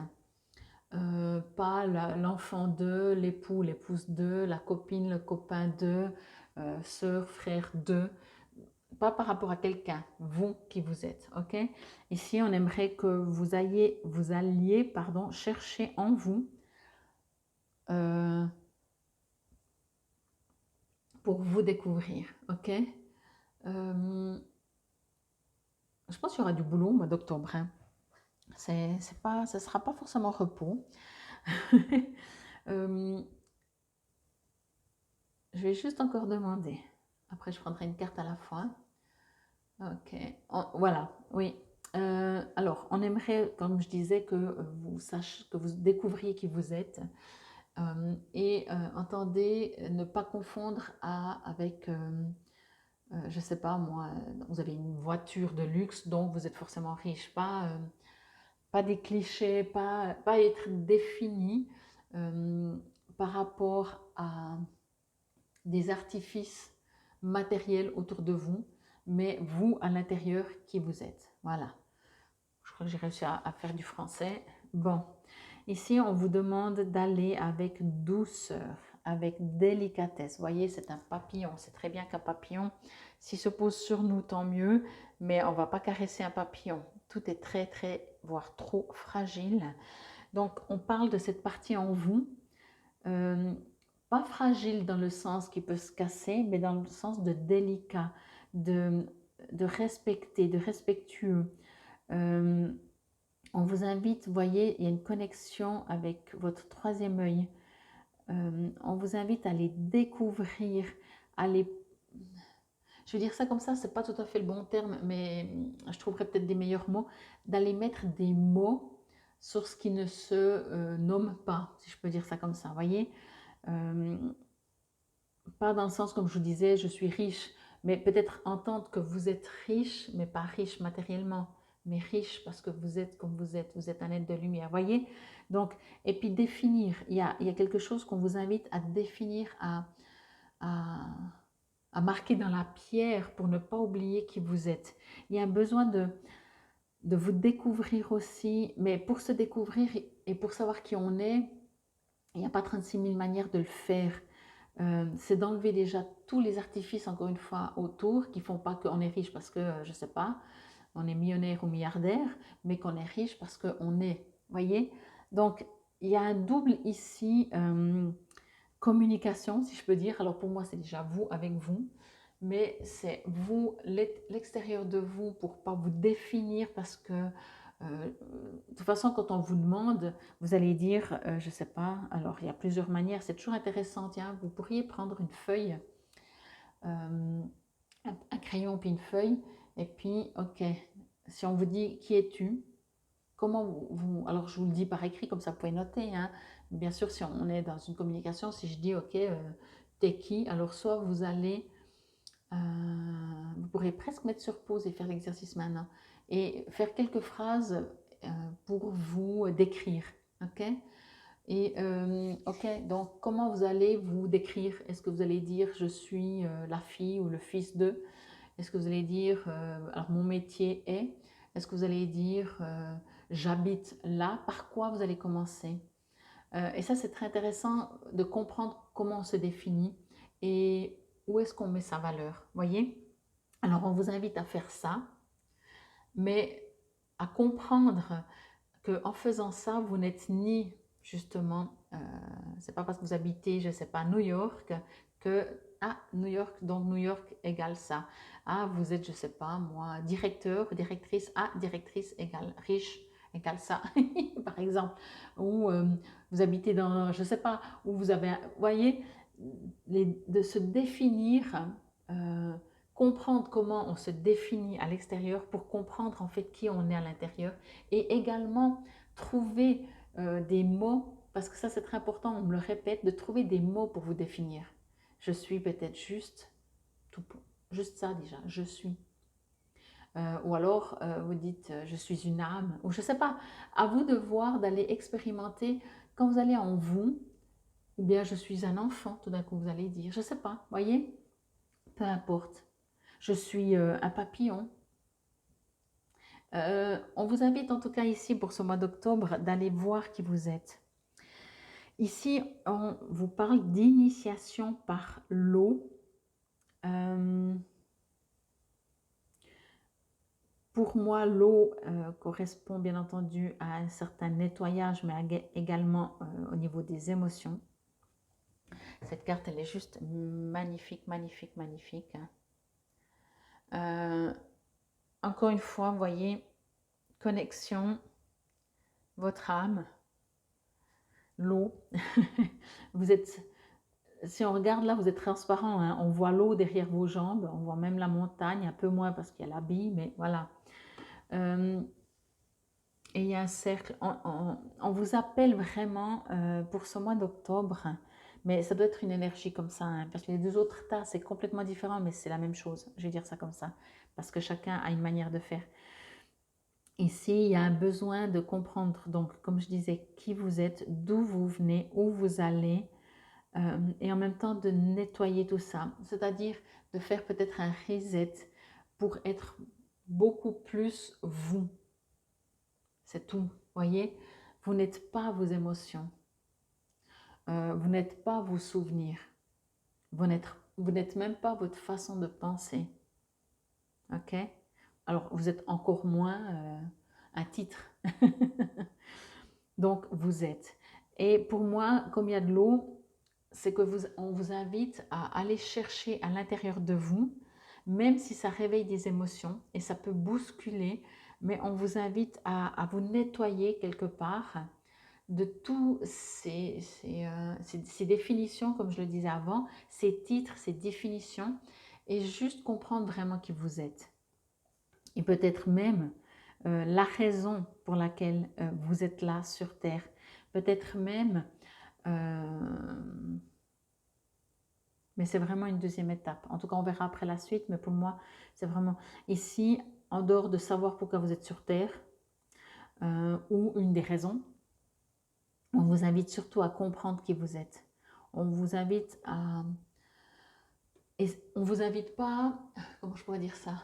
pas l'enfant de, l'époux, l'épouse de, la copine, le copain de, sœur, frère de, pas par rapport à quelqu'un, vous qui vous êtes, ok? Ici, on aimerait que vous alliez, pardon, chercher en vous pour vous découvrir, ok? Je pense qu'il y aura du boulot au mois d'octobre, hein. Ce ne sera pas forcément repos. Je vais juste encore demander. Après, je prendrai une carte à la fois. Ok, voilà, oui. Alors, on aimerait, comme je disais, que que vous découvriez qui vous êtes. Entendez, ne pas confondre avec, je ne sais pas moi, vous avez une voiture de luxe, donc vous êtes forcément riche. Pas des clichés, pas être défini par rapport à des artifices matériels autour de vous, mais vous à l'intérieur qui vous êtes. Voilà. Je crois que j'ai réussi à faire du français. Bon, ici on vous demande d'aller avec douceur, avec délicatesse. Vous voyez, c'est un papillon. C'est très bien qu'un papillon, s'il se pose sur nous, tant mieux, mais on ne va pas caresser un papillon. Tout est très, très, voire trop fragile. Donc, on parle de cette partie en vous, pas fragile dans le sens qui peut se casser, mais dans le sens de délicat, de respecter, de respectueux. On vous invite, vous voyez, il y a une connexion avec votre troisième œil. On vous invite à les découvrir, à les... Je veux dire ça comme ça, c'est pas tout à fait le bon terme, mais je trouverais peut-être des meilleurs mots, d'aller mettre des mots sur ce qui ne se nomme pas, si je peux dire ça comme ça, vous voyez. Pas dans le sens, comme je vous disais, je suis riche, mais peut-être entendre que vous êtes riche, mais pas riche matériellement, mais riche parce que vous êtes comme vous êtes un être de lumière, voyez. Donc, et puis définir, il y a quelque chose qu'on vous invite à définir, à marquer dans la pierre pour ne pas oublier qui vous êtes. Il y a un besoin de vous découvrir aussi, mais pour se découvrir et pour savoir qui on est, il n'y a pas 36 000 manières de le faire. C'est d'enlever déjà tous les artifices, encore une fois, autour, qui font pas qu'on est riche parce que, je ne sais pas, on est millionnaire ou milliardaire, mais qu'on est riche parce qu'on est, voyez. Donc, il y a un double ici, communication, si je peux dire. Alors, pour moi, c'est déjà vous avec vous, mais c'est vous, l'extérieur de vous, pour pas vous définir parce que de toute façon, quand on vous demande, vous allez dire, je ne sais pas, alors il y a plusieurs manières, c'est toujours intéressant, tiens, vous pourriez prendre une feuille, un crayon puis une feuille, et puis, ok, si on vous dit, qui es-tu? Comment alors je vous le dis par écrit, comme ça vous pouvez noter, hein. Bien sûr, si on est dans une communication, si je dis, ok, t'es qui? Alors soit vous allez, vous pourrez presque mettre sur pause et faire l'exercice maintenant, et faire quelques phrases pour vous décrire, ok? Et ok, donc comment vous allez vous décrire? Est-ce que vous allez dire je suis la fille ou le fils de? Est-ce que vous allez dire alors mon métier est? Est-ce que vous allez dire j'habite là? Par quoi vous allez commencer? Et ça c'est très intéressant de comprendre comment on se définit et où est-ce qu'on met sa valeur, voyez? Alors, on vous invite à faire ça, mais à comprendre qu'en faisant ça, vous n'êtes ni justement, c'est pas parce que vous habitez, je ne sais pas, New York, que, ah, New York, donc New York égale ça. Ah, vous êtes, je ne sais pas, moi, directeur, directrice, ah, directrice égale riche, égale ça, par exemple. Ou vous habitez dans, je ne sais pas, où vous avez, vous voyez, de se définir, euh, comprendre comment on se définit à l'extérieur pour comprendre en fait qui on est à l'intérieur et également trouver des mots, parce que ça c'est très important, on me le répète, de trouver des mots pour vous définir. Je suis peut-être juste, tout, juste ça déjà, je suis. Ou alors vous dites je suis une âme, ou je ne sais pas, à vous de voir, d'aller expérimenter quand vous allez en vous, ou bien je suis un enfant, tout d'un coup vous allez dire, je ne sais pas, voyez, peu importe. Je suis un papillon. On vous invite en tout cas ici pour ce mois d'octobre d'aller voir qui vous êtes. Ici, on vous parle d'initiation par l'eau. Pour moi, l'eau correspond bien entendu à un certain nettoyage, mais également au niveau des émotions. Cette carte, elle est juste magnifique, magnifique, magnifique. Encore une fois, vous voyez, connexion, votre âme, l'eau. Vous êtes, si on regarde là, vous êtes transparent, hein? On voit l'eau derrière vos jambes, on voit même la montagne, un peu moins parce qu'il y a l'habit, mais voilà. Et il y a un cercle, on vous appelle vraiment pour ce mois d'octobre, mais ça doit être une énergie comme ça, hein, parce que les deux autres tas, c'est complètement différent, mais c'est la même chose, je vais dire ça comme ça, parce que chacun a une manière de faire. Ici, il y a un besoin de comprendre, donc comme je disais, qui vous êtes, d'où vous venez, où vous allez, et en même temps de nettoyer tout ça, c'est-à-dire de faire peut-être un reset pour être beaucoup plus vous. C'est tout, voyez. Vous n'êtes pas vos émotions, vous n'êtes pas vos souvenirs, vous n'êtes même pas votre façon de penser, ok? Alors, vous êtes encore moins un titre. Donc, vous êtes. Et pour moi, comme il y a de l'eau, c'est que on vous invite à aller chercher à l'intérieur de vous, même si ça réveille des émotions et ça peut bousculer, mais on vous invite à vous nettoyer quelque part de tous ces définitions, comme je le disais avant, ces titres, ces définitions, et juste comprendre vraiment qui vous êtes. Et peut-être même la raison pour laquelle vous êtes là sur Terre. Peut-être même, mais c'est vraiment une deuxième étape. En tout cas, on verra après la suite, mais pour moi, c'est vraiment ici, en dehors de savoir pourquoi vous êtes sur Terre, ou une des raisons, on vous invite surtout à comprendre qui vous êtes. On vous invite à... Et on ne vous invite pas... Comment je pourrais dire ça?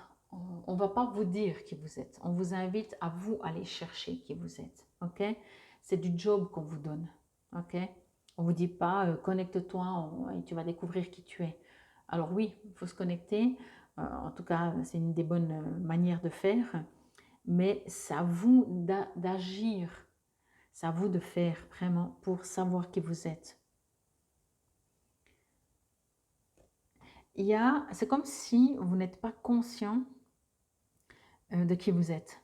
On ne va pas vous dire qui vous êtes. On vous invite à vous aller chercher qui vous êtes. Ok? C'est du job qu'on vous donne. Ok? On ne vous dit pas connecte-toi et tu vas découvrir qui tu es. Alors oui, il faut se connecter. En tout cas, c'est une des bonnes manières de faire. Mais c'est à vous d'agir. C'est à vous de faire vraiment pour savoir qui vous êtes. C'est comme si vous n'êtes pas conscient de qui vous êtes.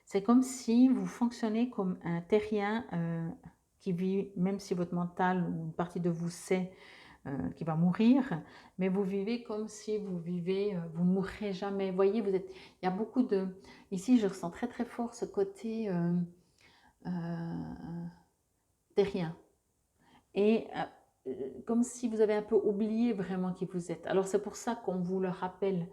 C'est comme si vous fonctionnez comme un terrien qui vit, même si votre mental ou une partie de vous sait qui va mourir, mais vous vivez comme si vous vivez, vous ne mourrez jamais. Vous voyez, il y a beaucoup de... Ici, je ressens très très fort ce côté terrien. Et comme si vous avez un peu oublié vraiment qui vous êtes. Alors c'est pour ça qu'on vous le rappelle.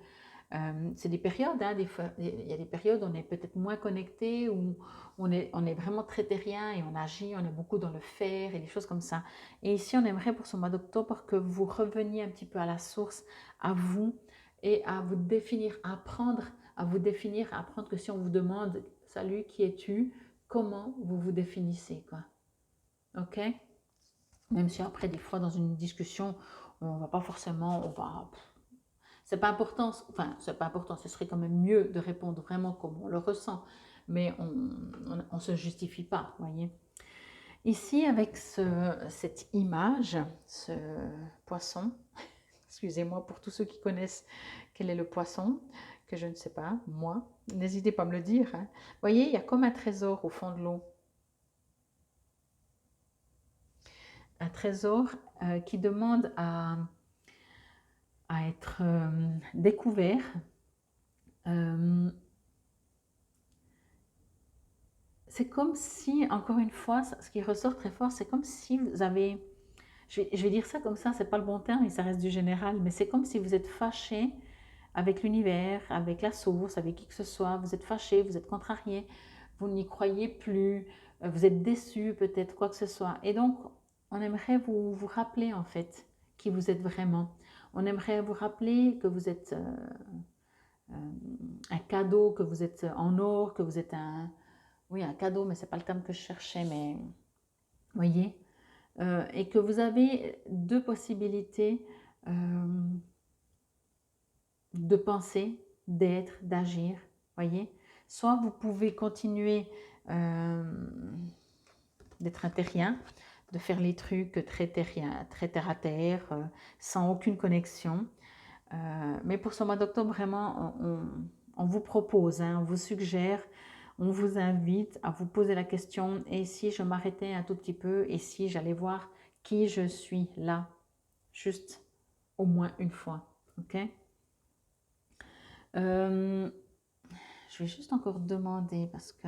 C'est des périodes, hein, il y a des périodes où on est peut-être moins connecté, où on est vraiment très terrien et on agit, on est beaucoup dans le faire et des choses comme ça. Et ici, on aimerait pour ce mois d'octobre que vous reveniez un petit peu à la source, à vous, et à vous définir, à apprendre à vous définir, à apprendre que si on vous demande « Salut, qui es-tu ?» Comment vous vous définissez, quoi. Ok? Même si après, des fois, dans une discussion, on va pas forcément, c'est pas important, enfin, c'est pas important, ce serait quand même mieux de répondre vraiment comme on le ressent, mais on se justifie pas, voyez. Ici, avec cette image, ce poisson, excusez-moi pour tous ceux qui connaissent quel est le poisson, que je ne sais pas, moi, n'hésitez pas à me le dire, hein. Vous voyez, il y a comme un trésor au fond de l'eau. Un trésor qui demande à être découvert. C'est comme si, encore une fois, ce qui ressort très fort, c'est comme si vous avez, je vais dire ça comme ça, c'est pas le bon terme, et ça reste du général, mais c'est comme si vous êtes fâché avec l'univers, avec la source, avec qui que ce soit, vous êtes fâché, vous êtes contrarié, vous n'y croyez plus, vous êtes déçu peut-être, quoi que ce soit. Et donc, on aimerait vous rappeler en fait qui vous êtes vraiment. On aimerait vous rappeler que vous êtes un cadeau, que vous êtes en or, que vous êtes oui, un cadeau, mais c'est pas le terme que je cherchais, mais vous voyez, et que vous avez deux possibilités de penser, d'être, d'agir, voyez. Soit vous pouvez continuer d'être un terrien, de faire les trucs très terriens, très terre à terre, sans aucune connexion. Mais pour ce mois d'octobre, vraiment, on vous propose, hein, on vous suggère, on vous invite à vous poser la question, et si je m'arrêtais un tout petit peu, et si j'allais voir qui je suis là, juste au moins une fois, ok? Je vais juste encore demander, parce que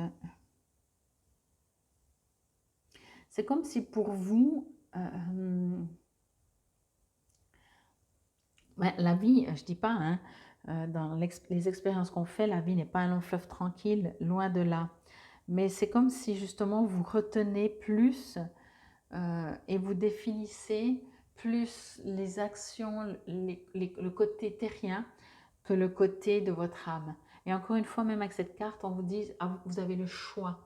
c'est comme si pour vous, la vie, je dis pas, hein, dans les expériences qu'on fait, la vie n'est pas un long fleuve tranquille, loin de là. Mais c'est comme si justement vous retenez plus et vous définissez plus les actions, le côté terrien que le côté de votre âme. Et encore une fois, même avec cette carte, on vous dit, ah, vous avez le choix.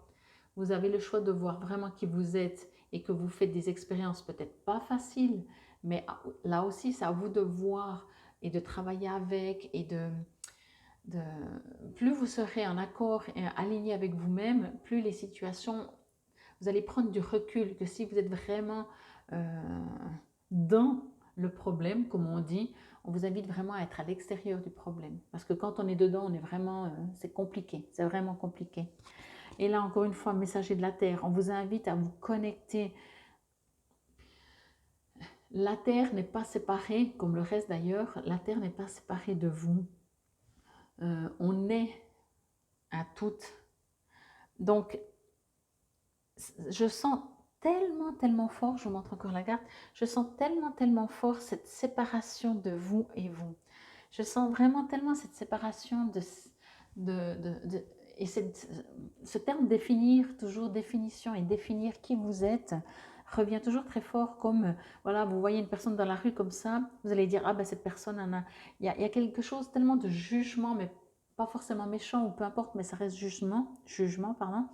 Vous avez le choix de voir vraiment qui vous êtes et que vous faites des expériences peut-être pas faciles, mais là aussi, c'est à vous de voir et de travailler avec et de plus vous serez en accord et aligné avec vous-même, plus les situations, vous allez prendre du recul, que si vous êtes vraiment dans le problème, comme on dit, on vous invite vraiment à être à l'extérieur du problème. Parce que quand on est dedans, on est vraiment, c'est compliqué, c'est vraiment compliqué. Et là, encore une fois, messager de la Terre, on vous invite à vous connecter. La Terre n'est pas séparée, comme le reste d'ailleurs, la Terre n'est pas séparée de vous. On est à toutes. Donc, je sens tellement, tellement fort, je vous montre encore la carte, je sens tellement, tellement fort cette séparation de vous et vous. Je sens vraiment tellement cette séparation et ce terme définir, toujours définition et définir qui vous êtes, revient toujours très fort comme, voilà, vous voyez une personne dans la rue comme ça, vous allez dire, ah ben cette personne, il y a quelque chose tellement de jugement, mais pas forcément méchant ou peu importe, mais ça reste jugement, pardon.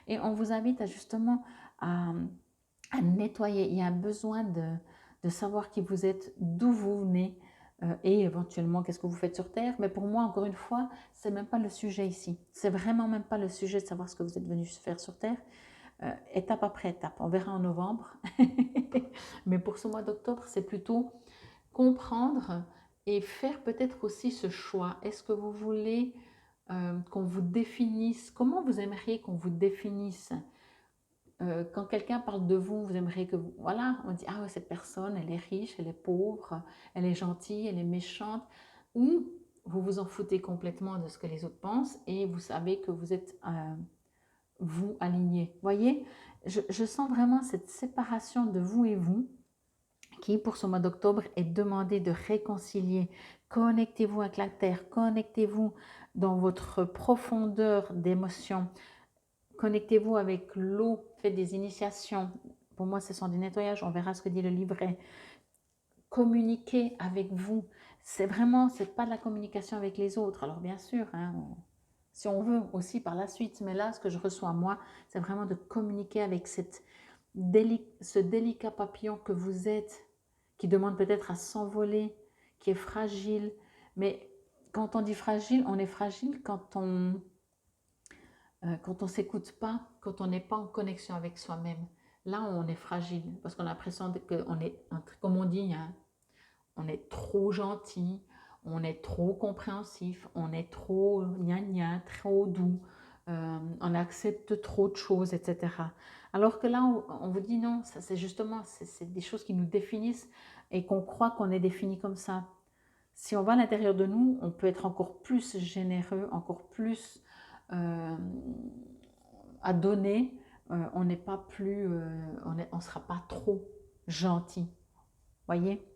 Et on vous invite à justement à nettoyer. Il y a un besoin de savoir qui vous êtes, d'où vous venez et éventuellement qu'est-ce que vous faites sur Terre. Mais pour moi, encore une fois, c'est même pas le sujet ici. C'est vraiment même pas le sujet de savoir ce que vous êtes venu faire sur Terre. Étape après étape. On verra en novembre. Mais pour ce mois d'octobre, c'est plutôt comprendre et faire peut-être aussi ce choix. Est-ce que vous voulez qu'on vous définisse, comment vous aimeriez qu'on vous définisse quand quelqu'un parle de vous, vous aimeriez que vous, voilà, on dit, ah ouais, cette personne, elle est riche, elle est pauvre, elle est gentille, elle est méchante, ou vous vous en foutez complètement de ce que les autres pensent et vous savez que vous êtes, vous, aligné. Voyez, je sens vraiment cette séparation de vous et vous qui, pour ce mois d'octobre, est demandé de réconcilier. Connectez-vous avec la terre, connectez-vous dans votre profondeur d'émotion, connectez-vous avec l'eau, faites des initiations. Pour moi, ce sont des nettoyages, on verra ce que dit le livret. Communiquez avec vous. C'est vraiment, c'est pas de la communication avec les autres. Alors bien sûr, hein, si on veut aussi par la suite, mais là, ce que je reçois moi, c'est vraiment de communiquer avec cette ce délicat papillon que vous êtes, qui demande peut-être à s'envoler, qui est fragile. Mais quand on dit fragile, on est fragile quand on s'écoute pas, quand on n'est pas en connexion avec soi-même. Là, on est fragile parce qu'on a l'impression qu'on est, comme on dit, hein, on est trop gentil, on est trop compréhensif, on est trop gna trop doux, on accepte trop de choses, etc. Alors que là, on vous dit non, ça c'est justement, c'est des choses qui nous définissent et qu'on croit qu'on est défini comme ça. Si on va à l'intérieur de nous, on peut être encore plus généreux, encore plus euh, à donner. On n'est pas plus, on sera pas trop gentil. Voyez?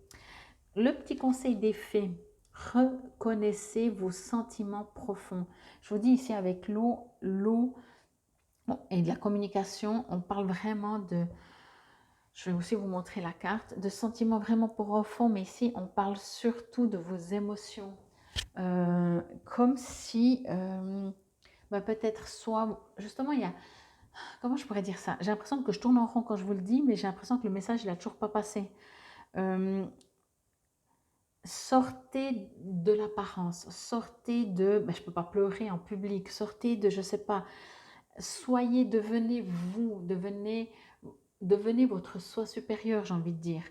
Le petit conseil des fées, reconnaissez vos sentiments profonds. Je vous dis ici avec l'eau et de la communication, on parle vraiment de, je vais aussi vous montrer la carte, de sentiments vraiment profonds, mais ici on parle surtout de vos émotions. Comme si, peut-être soit, justement il y a, comment je pourrais dire ça? J'ai l'impression que je tourne en rond quand je vous le dis, mais j'ai l'impression que le message il n'a toujours pas passé. Sortez de l'apparence, sortez de, je ne peux pas pleurer en public, sortez de, je ne sais pas, devenez vous, devenez votre soi supérieur, j'ai envie de dire.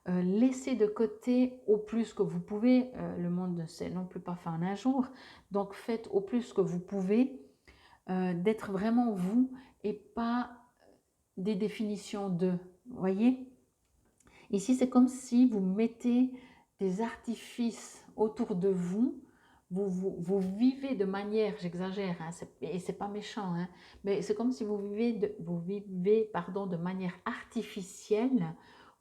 Laissez de côté au plus que vous pouvez, le monde ne s'est non plus pas fait en un jour, donc faites au plus que vous pouvez, d'être vraiment vous et pas des définitions de, voyez? Ici, c'est comme si vous mettez des artifices autour de vous. Vous vivez de manière, j'exagère, hein, et c'est pas méchant, hein, mais c'est comme si vous vivez, de manière artificielle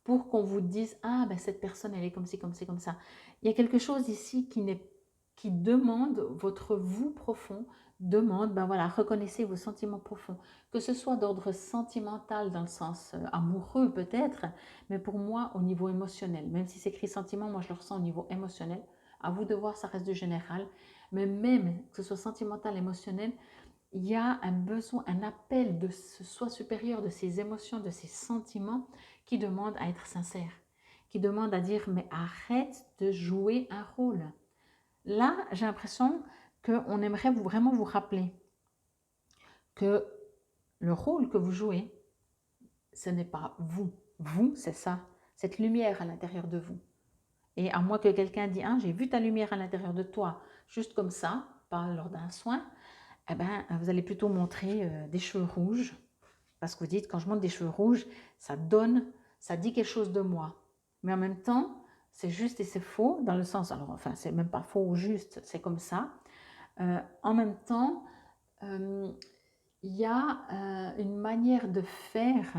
pour qu'on vous dise « Ah, ben cette personne, elle est comme ci, comme ci, comme ça ». Il y a quelque chose ici qui demande, votre vous profond demande, ben voilà, reconnaissez vos sentiments profonds, que ce soit d'ordre sentimental dans le sens amoureux peut-être, mais pour moi au niveau émotionnel, même si c'est écrit sentiment, moi je le ressens au niveau émotionnel. À vous de voir, ça reste du général, mais même que ce soit sentimental, émotionnel, il y a un besoin, un appel de ce soi supérieur, de ces émotions, de ces sentiments qui demande à être sincère, qui demande à dire mais arrête de jouer un rôle. Là, j'ai l'impression qu'on aimerait vraiment vous rappeler que le rôle que vous jouez, ce n'est pas vous. Vous, c'est ça, cette lumière à l'intérieur de vous. Et à moins que quelqu'un dise, ah, j'ai vu ta lumière à l'intérieur de toi, juste comme ça, pas lors d'un soin, eh ben, vous allez plutôt montrer des cheveux rouges, parce que vous dites, quand je montre des cheveux rouges, ça dit quelque chose de moi. Mais en même temps, c'est juste et c'est faux, dans le sens, alors enfin, c'est même pas faux ou juste, c'est comme ça. En même temps, il y a une manière de faire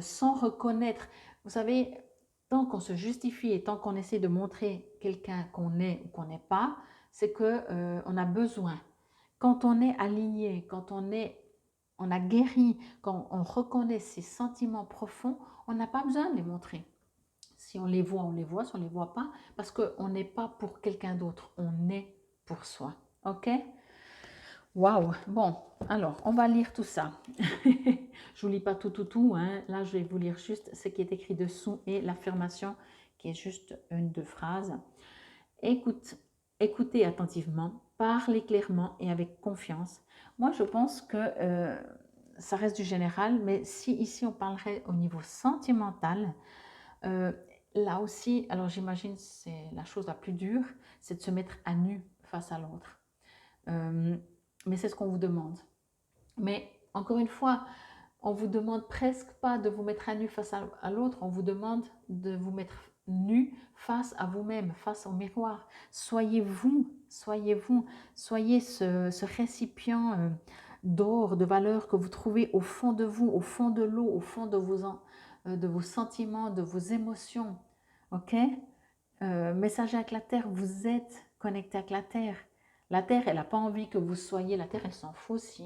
sans reconnaître. Vous savez, tant qu'on se justifie et tant qu'on essaie de montrer quelqu'un qu'on est ou qu'on n'est pas, c'est qu'on a besoin. Quand on est aligné, quand on a guéri, quand on reconnaît ses sentiments profonds, on n'a pas besoin de les montrer. Si on les voit, on les voit. Si on ne les voit pas, parce qu'on n'est pas pour quelqu'un d'autre, on est pour soi. Ok? Waouh! Bon, alors, on va lire tout ça. Je ne vous lis pas tout, hein. Là, je vais vous lire juste ce qui est écrit dessous et l'affirmation qui est juste une, deux phrases. Écoutez attentivement, parlez clairement et avec confiance. Moi, je pense que ça reste du général, mais si ici on parlerait au niveau sentimental, là aussi, alors j'imagine c'est la chose la plus dure, c'est de se mettre à nu face à l'autre. Mais c'est ce qu'on vous demande. Mais encore une fois, on vous demande presque pas de vous mettre à nu face à l'autre, on vous demande de vous mettre nu face à vous-même, face au miroir. Soyez vous, soyez ce récipient d'or, de valeur que vous trouvez au fond de vous, au fond de l'eau, au fond de vos sentiments, de vos émotions. Ok? Messager avec la terre, vous êtes connecté avec la terre. La terre, elle n'a pas envie que vous soyez. La terre, elle s'en fout si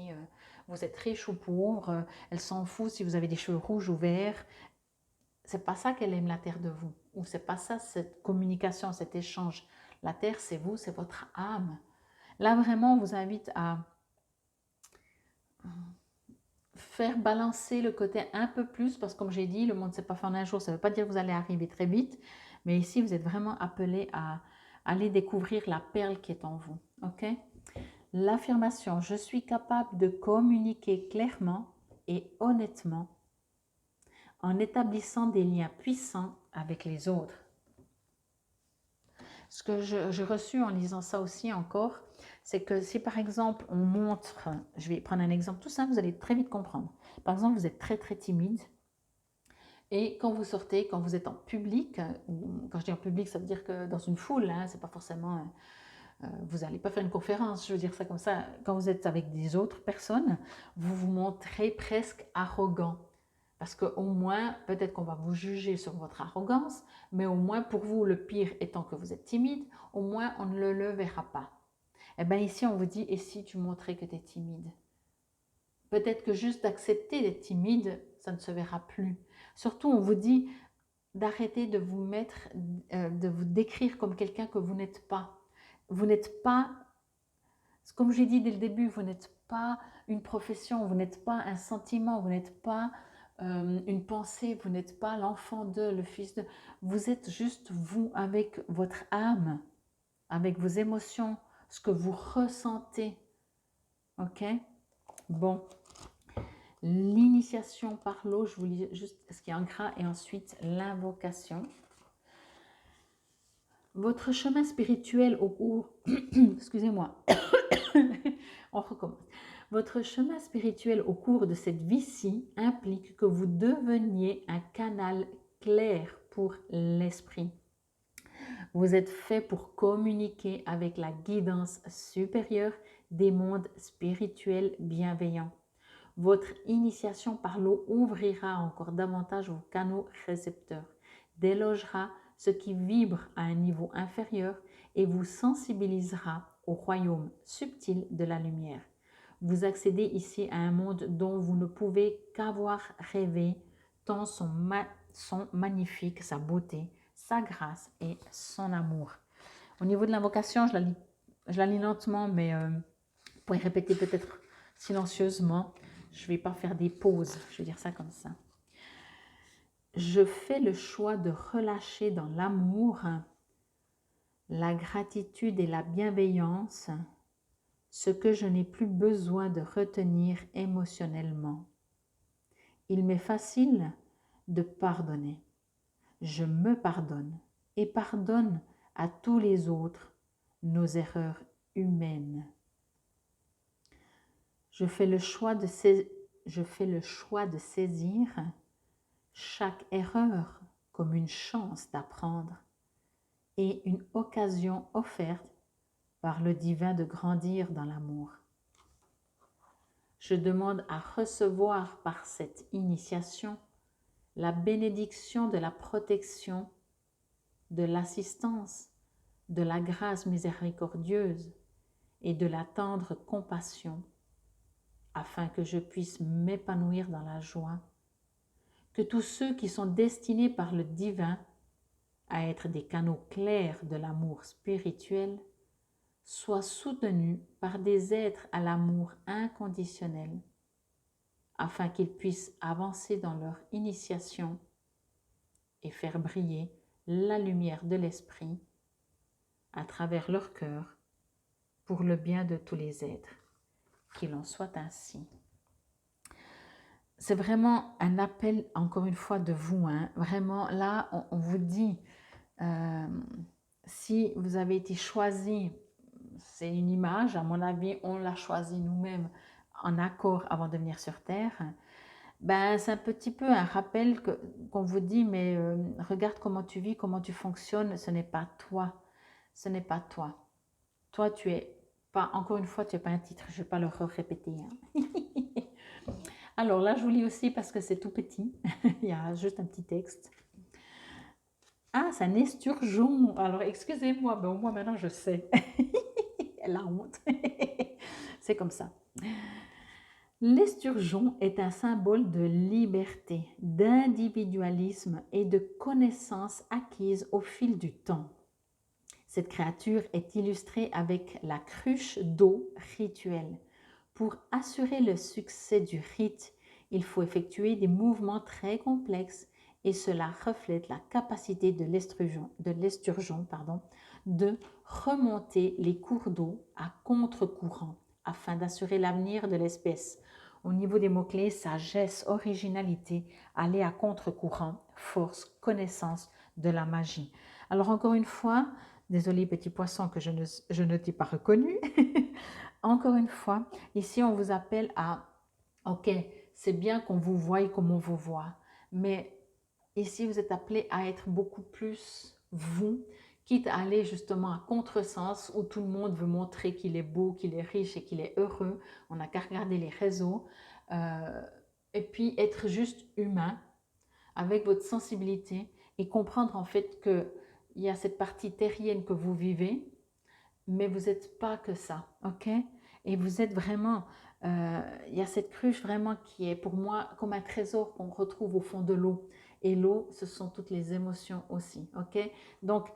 vous êtes riche ou pauvre. Elle s'en fout si vous avez des cheveux rouges ou verts. C'est pas ça qu'elle aime, la terre de vous. Ou c'est pas ça, cette communication, cet échange. La terre, c'est vous, c'est votre âme. Là, vraiment, on vous invite à faire balancer le côté un peu plus, parce que comme j'ai dit, le monde ne s'est pas fait en un jour, ça ne veut pas dire que vous allez arriver très vite, mais ici, vous êtes vraiment appelé à aller découvrir la perle qui est en vous, ok? L'affirmation, je suis capable de communiquer clairement et honnêtement en établissant des liens puissants avec les autres. Ce que j'ai reçu en lisant ça aussi encore, c'est que si par exemple on montre, je vais prendre un exemple tout simple, vous allez très vite comprendre. Par exemple, vous êtes très très timide et quand vous sortez, quand vous êtes en public, ou quand je dis en public, ça veut dire que dans une foule, hein, c'est pas forcément, vous n'allez pas faire une conférence, je veux dire ça comme ça, quand vous êtes avec des autres personnes, vous vous montrez presque arrogant. Parce qu'au moins, peut-être qu'on va vous juger sur votre arrogance, mais au moins pour vous, le pire étant que vous êtes timide, au moins on ne le verra pas. Et bien ici, on vous dit, et si tu montrais que tu es timide? Peut-être que juste d'accepter d'être timide, ça ne se verra plus. Surtout, on vous dit d'arrêter de vous mettre, de vous décrire comme quelqu'un que vous n'êtes pas. Vous n'êtes pas, comme j'ai dit dès le début, vous n'êtes pas une profession, vous n'êtes pas un sentiment, vous n'êtes pas une pensée, vous n'êtes pas l'enfant de, le fils de. Vous êtes juste vous avec votre âme, avec vos émotions, ce que vous ressentez. Ok? Bon. L'initiation par l'eau, je vous lis juste ce qu'il y a en gras et ensuite l'invocation. Votre chemin spirituel au cours, excusez-moi, on recommence. Votre chemin spirituel au cours de cette vie-ci implique que vous deveniez un canal clair pour l'esprit. Vous êtes fait pour communiquer avec la guidance supérieure des mondes spirituels bienveillants. Votre initiation par l'eau ouvrira encore davantage vos canaux récepteurs, délogera ce qui vibre à un niveau inférieur et vous sensibilisera au royaume subtil de la lumière. Vous accédez ici à un monde dont vous ne pouvez qu'avoir rêvé, tant sont magnifiques sa beauté, sa grâce et son amour. Au niveau de l'invocation, je la lis lentement, mais vous pouvez répéter peut-être silencieusement. Je ne vais pas faire des pauses, je vais dire ça comme ça. Je fais le choix de relâcher dans l'amour, la gratitude et la bienveillance ce que je n'ai plus besoin de retenir émotionnellement. Il m'est facile de pardonner. Je me pardonne et pardonne à tous les autres nos erreurs humaines. Je fais le choix de saisir chaque erreur comme une chance d'apprendre et une occasion offerte par le divin de grandir dans l'amour. Je demande à recevoir par cette initiation la bénédiction de la protection, de l'assistance, de la grâce miséricordieuse et de la tendre compassion, afin que je puisse m'épanouir dans la joie, que tous ceux qui sont destinés par le divin à être des canaux clairs de l'amour spirituel soient soutenus par des êtres à l'amour inconditionnel, afin qu'ils puissent avancer dans leur initiation et faire briller la lumière de l'esprit à travers leur cœur pour le bien de tous les êtres. Qu'il en soit ainsi. C'est vraiment un appel, encore une fois, de vous. Hein. Vraiment, là, on vous dit, si vous avez été choisi, c'est une image, à mon avis, on l'a choisi nous-mêmes en accord avant de venir sur Terre. Ben, c'est un petit peu un rappel qu'on vous dit, mais regarde comment tu vis, comment tu fonctionnes, ce n'est pas toi. Ce n'est pas toi. Toi, tu es pas, encore une fois, tu n'es pas un titre, je ne vais pas le répéter. Hein. Alors là, je vous lis aussi parce que c'est tout petit. Il y a juste un petit texte. Ah, c'est un esturgeon. Alors, excusez-moi, mais au moins maintenant, je sais. La honte. C'est comme ça. L'esturgeon est un symbole de liberté, d'individualisme et de connaissances acquises au fil du temps. Cette créature est illustrée avec la cruche d'eau rituelle. Pour assurer le succès du rite, Il faut effectuer des mouvements très complexes et cela reflète la capacité de l'esturgeon de remonter les cours d'eau à contre-courant afin d'assurer l'avenir de l'espèce. Au niveau des mots-clés, sagesse, originalité, aller à contre-courant, force, connaissance de la magie. Alors encore une fois, désolé petit poisson que je ne t'ai pas reconnu, encore une fois, ici on vous appelle à, ok, c'est bien qu'on vous voie comme on vous voit, mais ici vous êtes appelé à être beaucoup plus vous, quitte à aller justement à contresens où tout le monde veut montrer qu'il est beau, qu'il est riche et qu'il est heureux. On n'a qu'à regarder les réseaux. Euh, et puis être juste humain avec votre sensibilité et comprendre en fait qu'il y a cette partie terrienne que vous vivez, mais vous n'êtes pas que ça, ok? Et vous êtes vraiment, il y a cette cruche vraiment qui est pour moi comme un trésor qu'on retrouve au fond de l'eau. Et l'eau, ce sont toutes les émotions aussi, ok? Donc,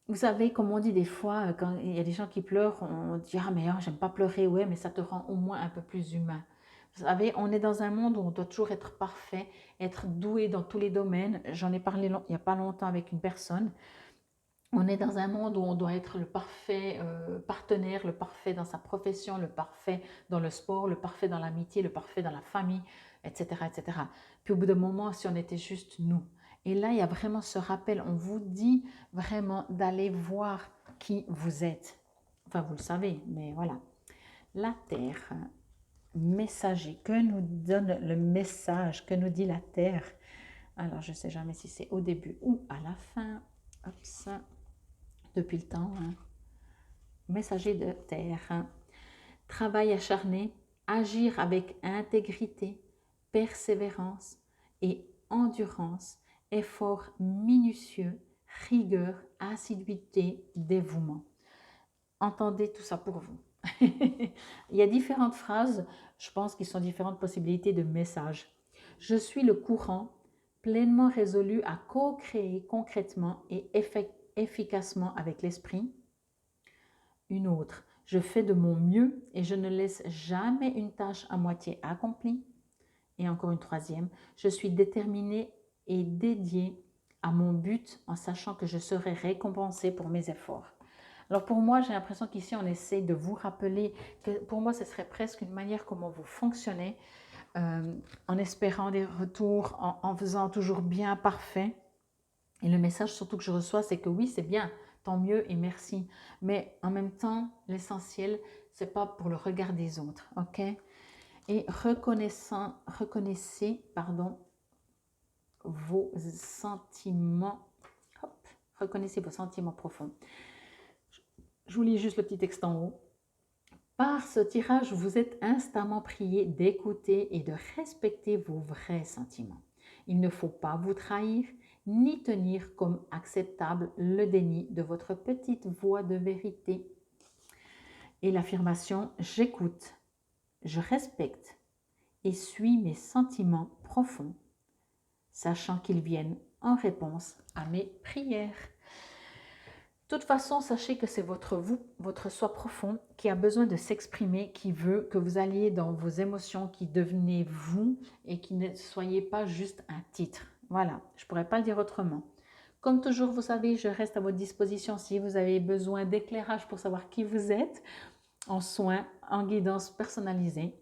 vous savez, comme on dit des fois, quand il y a des gens qui pleurent, on dit ah mais j'aime pas pleurer, ouais, mais ça te rend au moins un peu plus humain. Vous savez, on est dans un monde où on doit toujours être parfait, être doué dans tous les domaines. J'en ai parlé il n'y a pas longtemps avec une personne. On est dans un monde où on doit être le parfait partenaire, le parfait dans sa profession, le parfait dans le sport, le parfait dans l'amitié, le parfait dans la famille, etc., etc. Puis au bout d'un moment, si on était juste nous. Et là, il y a vraiment ce rappel. On vous dit vraiment d'aller voir qui vous êtes. Enfin, vous le savez, mais voilà. La Terre, messager. Que nous donne le message? Que nous dit la Terre? Alors, je ne sais jamais si c'est au début ou à la fin. Hop, ça. Depuis le temps, hein. Messager de terre, hein. Travail acharné, agir avec intégrité, persévérance et endurance, effort minutieux, rigueur, assiduité, dévouement. Entendez tout ça pour vous. Il y a différentes phrases, je pense, qui sont différentes possibilités de messages. Je suis le courant, pleinement résolu à co-créer concrètement et efficacement avec l'esprit. Une autre, je fais de mon mieux et je ne laisse jamais une tâche à moitié accomplie. Et encore une troisième, je suis déterminée et dédiée à mon but en sachant que je serai récompensée pour mes efforts. Alors pour moi, j'ai l'impression qu'ici, on essaie de vous rappeler que pour moi, ce serait presque une manière comment vous fonctionnez, en espérant des retours, en faisant toujours bien parfait. Et le message surtout que je reçois, c'est que oui, c'est bien, tant mieux et merci. Mais en même temps, l'essentiel, c'est pas pour le regard des autres, ok? Et reconnaissez, vos sentiments. Hop, reconnaissez vos sentiments profonds. Je vous lis juste le petit texte en haut. Par ce tirage, vous êtes instamment prié d'écouter et de respecter vos vrais sentiments. Il ne faut pas vous trahir ni tenir comme acceptable le déni de votre petite voix de vérité. Et l'affirmation « j'écoute, je respecte et suis mes sentiments profonds, sachant qu'ils viennent en réponse à mes prières ». De toute façon, sachez que c'est votre soi profond qui a besoin de s'exprimer, qui veut que vous alliez dans vos émotions, qui devenez vous et qui ne soyez pas juste un titre. Voilà, je ne pourrais pas le dire autrement. Comme toujours, vous savez, je reste à votre disposition si vous avez besoin d'éclairage pour savoir qui vous êtes, en soins, en guidance personnalisée.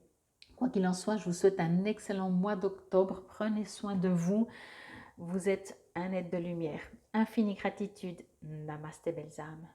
Quoi qu'il en soit, je vous souhaite un excellent mois d'octobre. Prenez soin de vous. Vous êtes un être de lumière. Infinie gratitude. Namasté, belles âmes.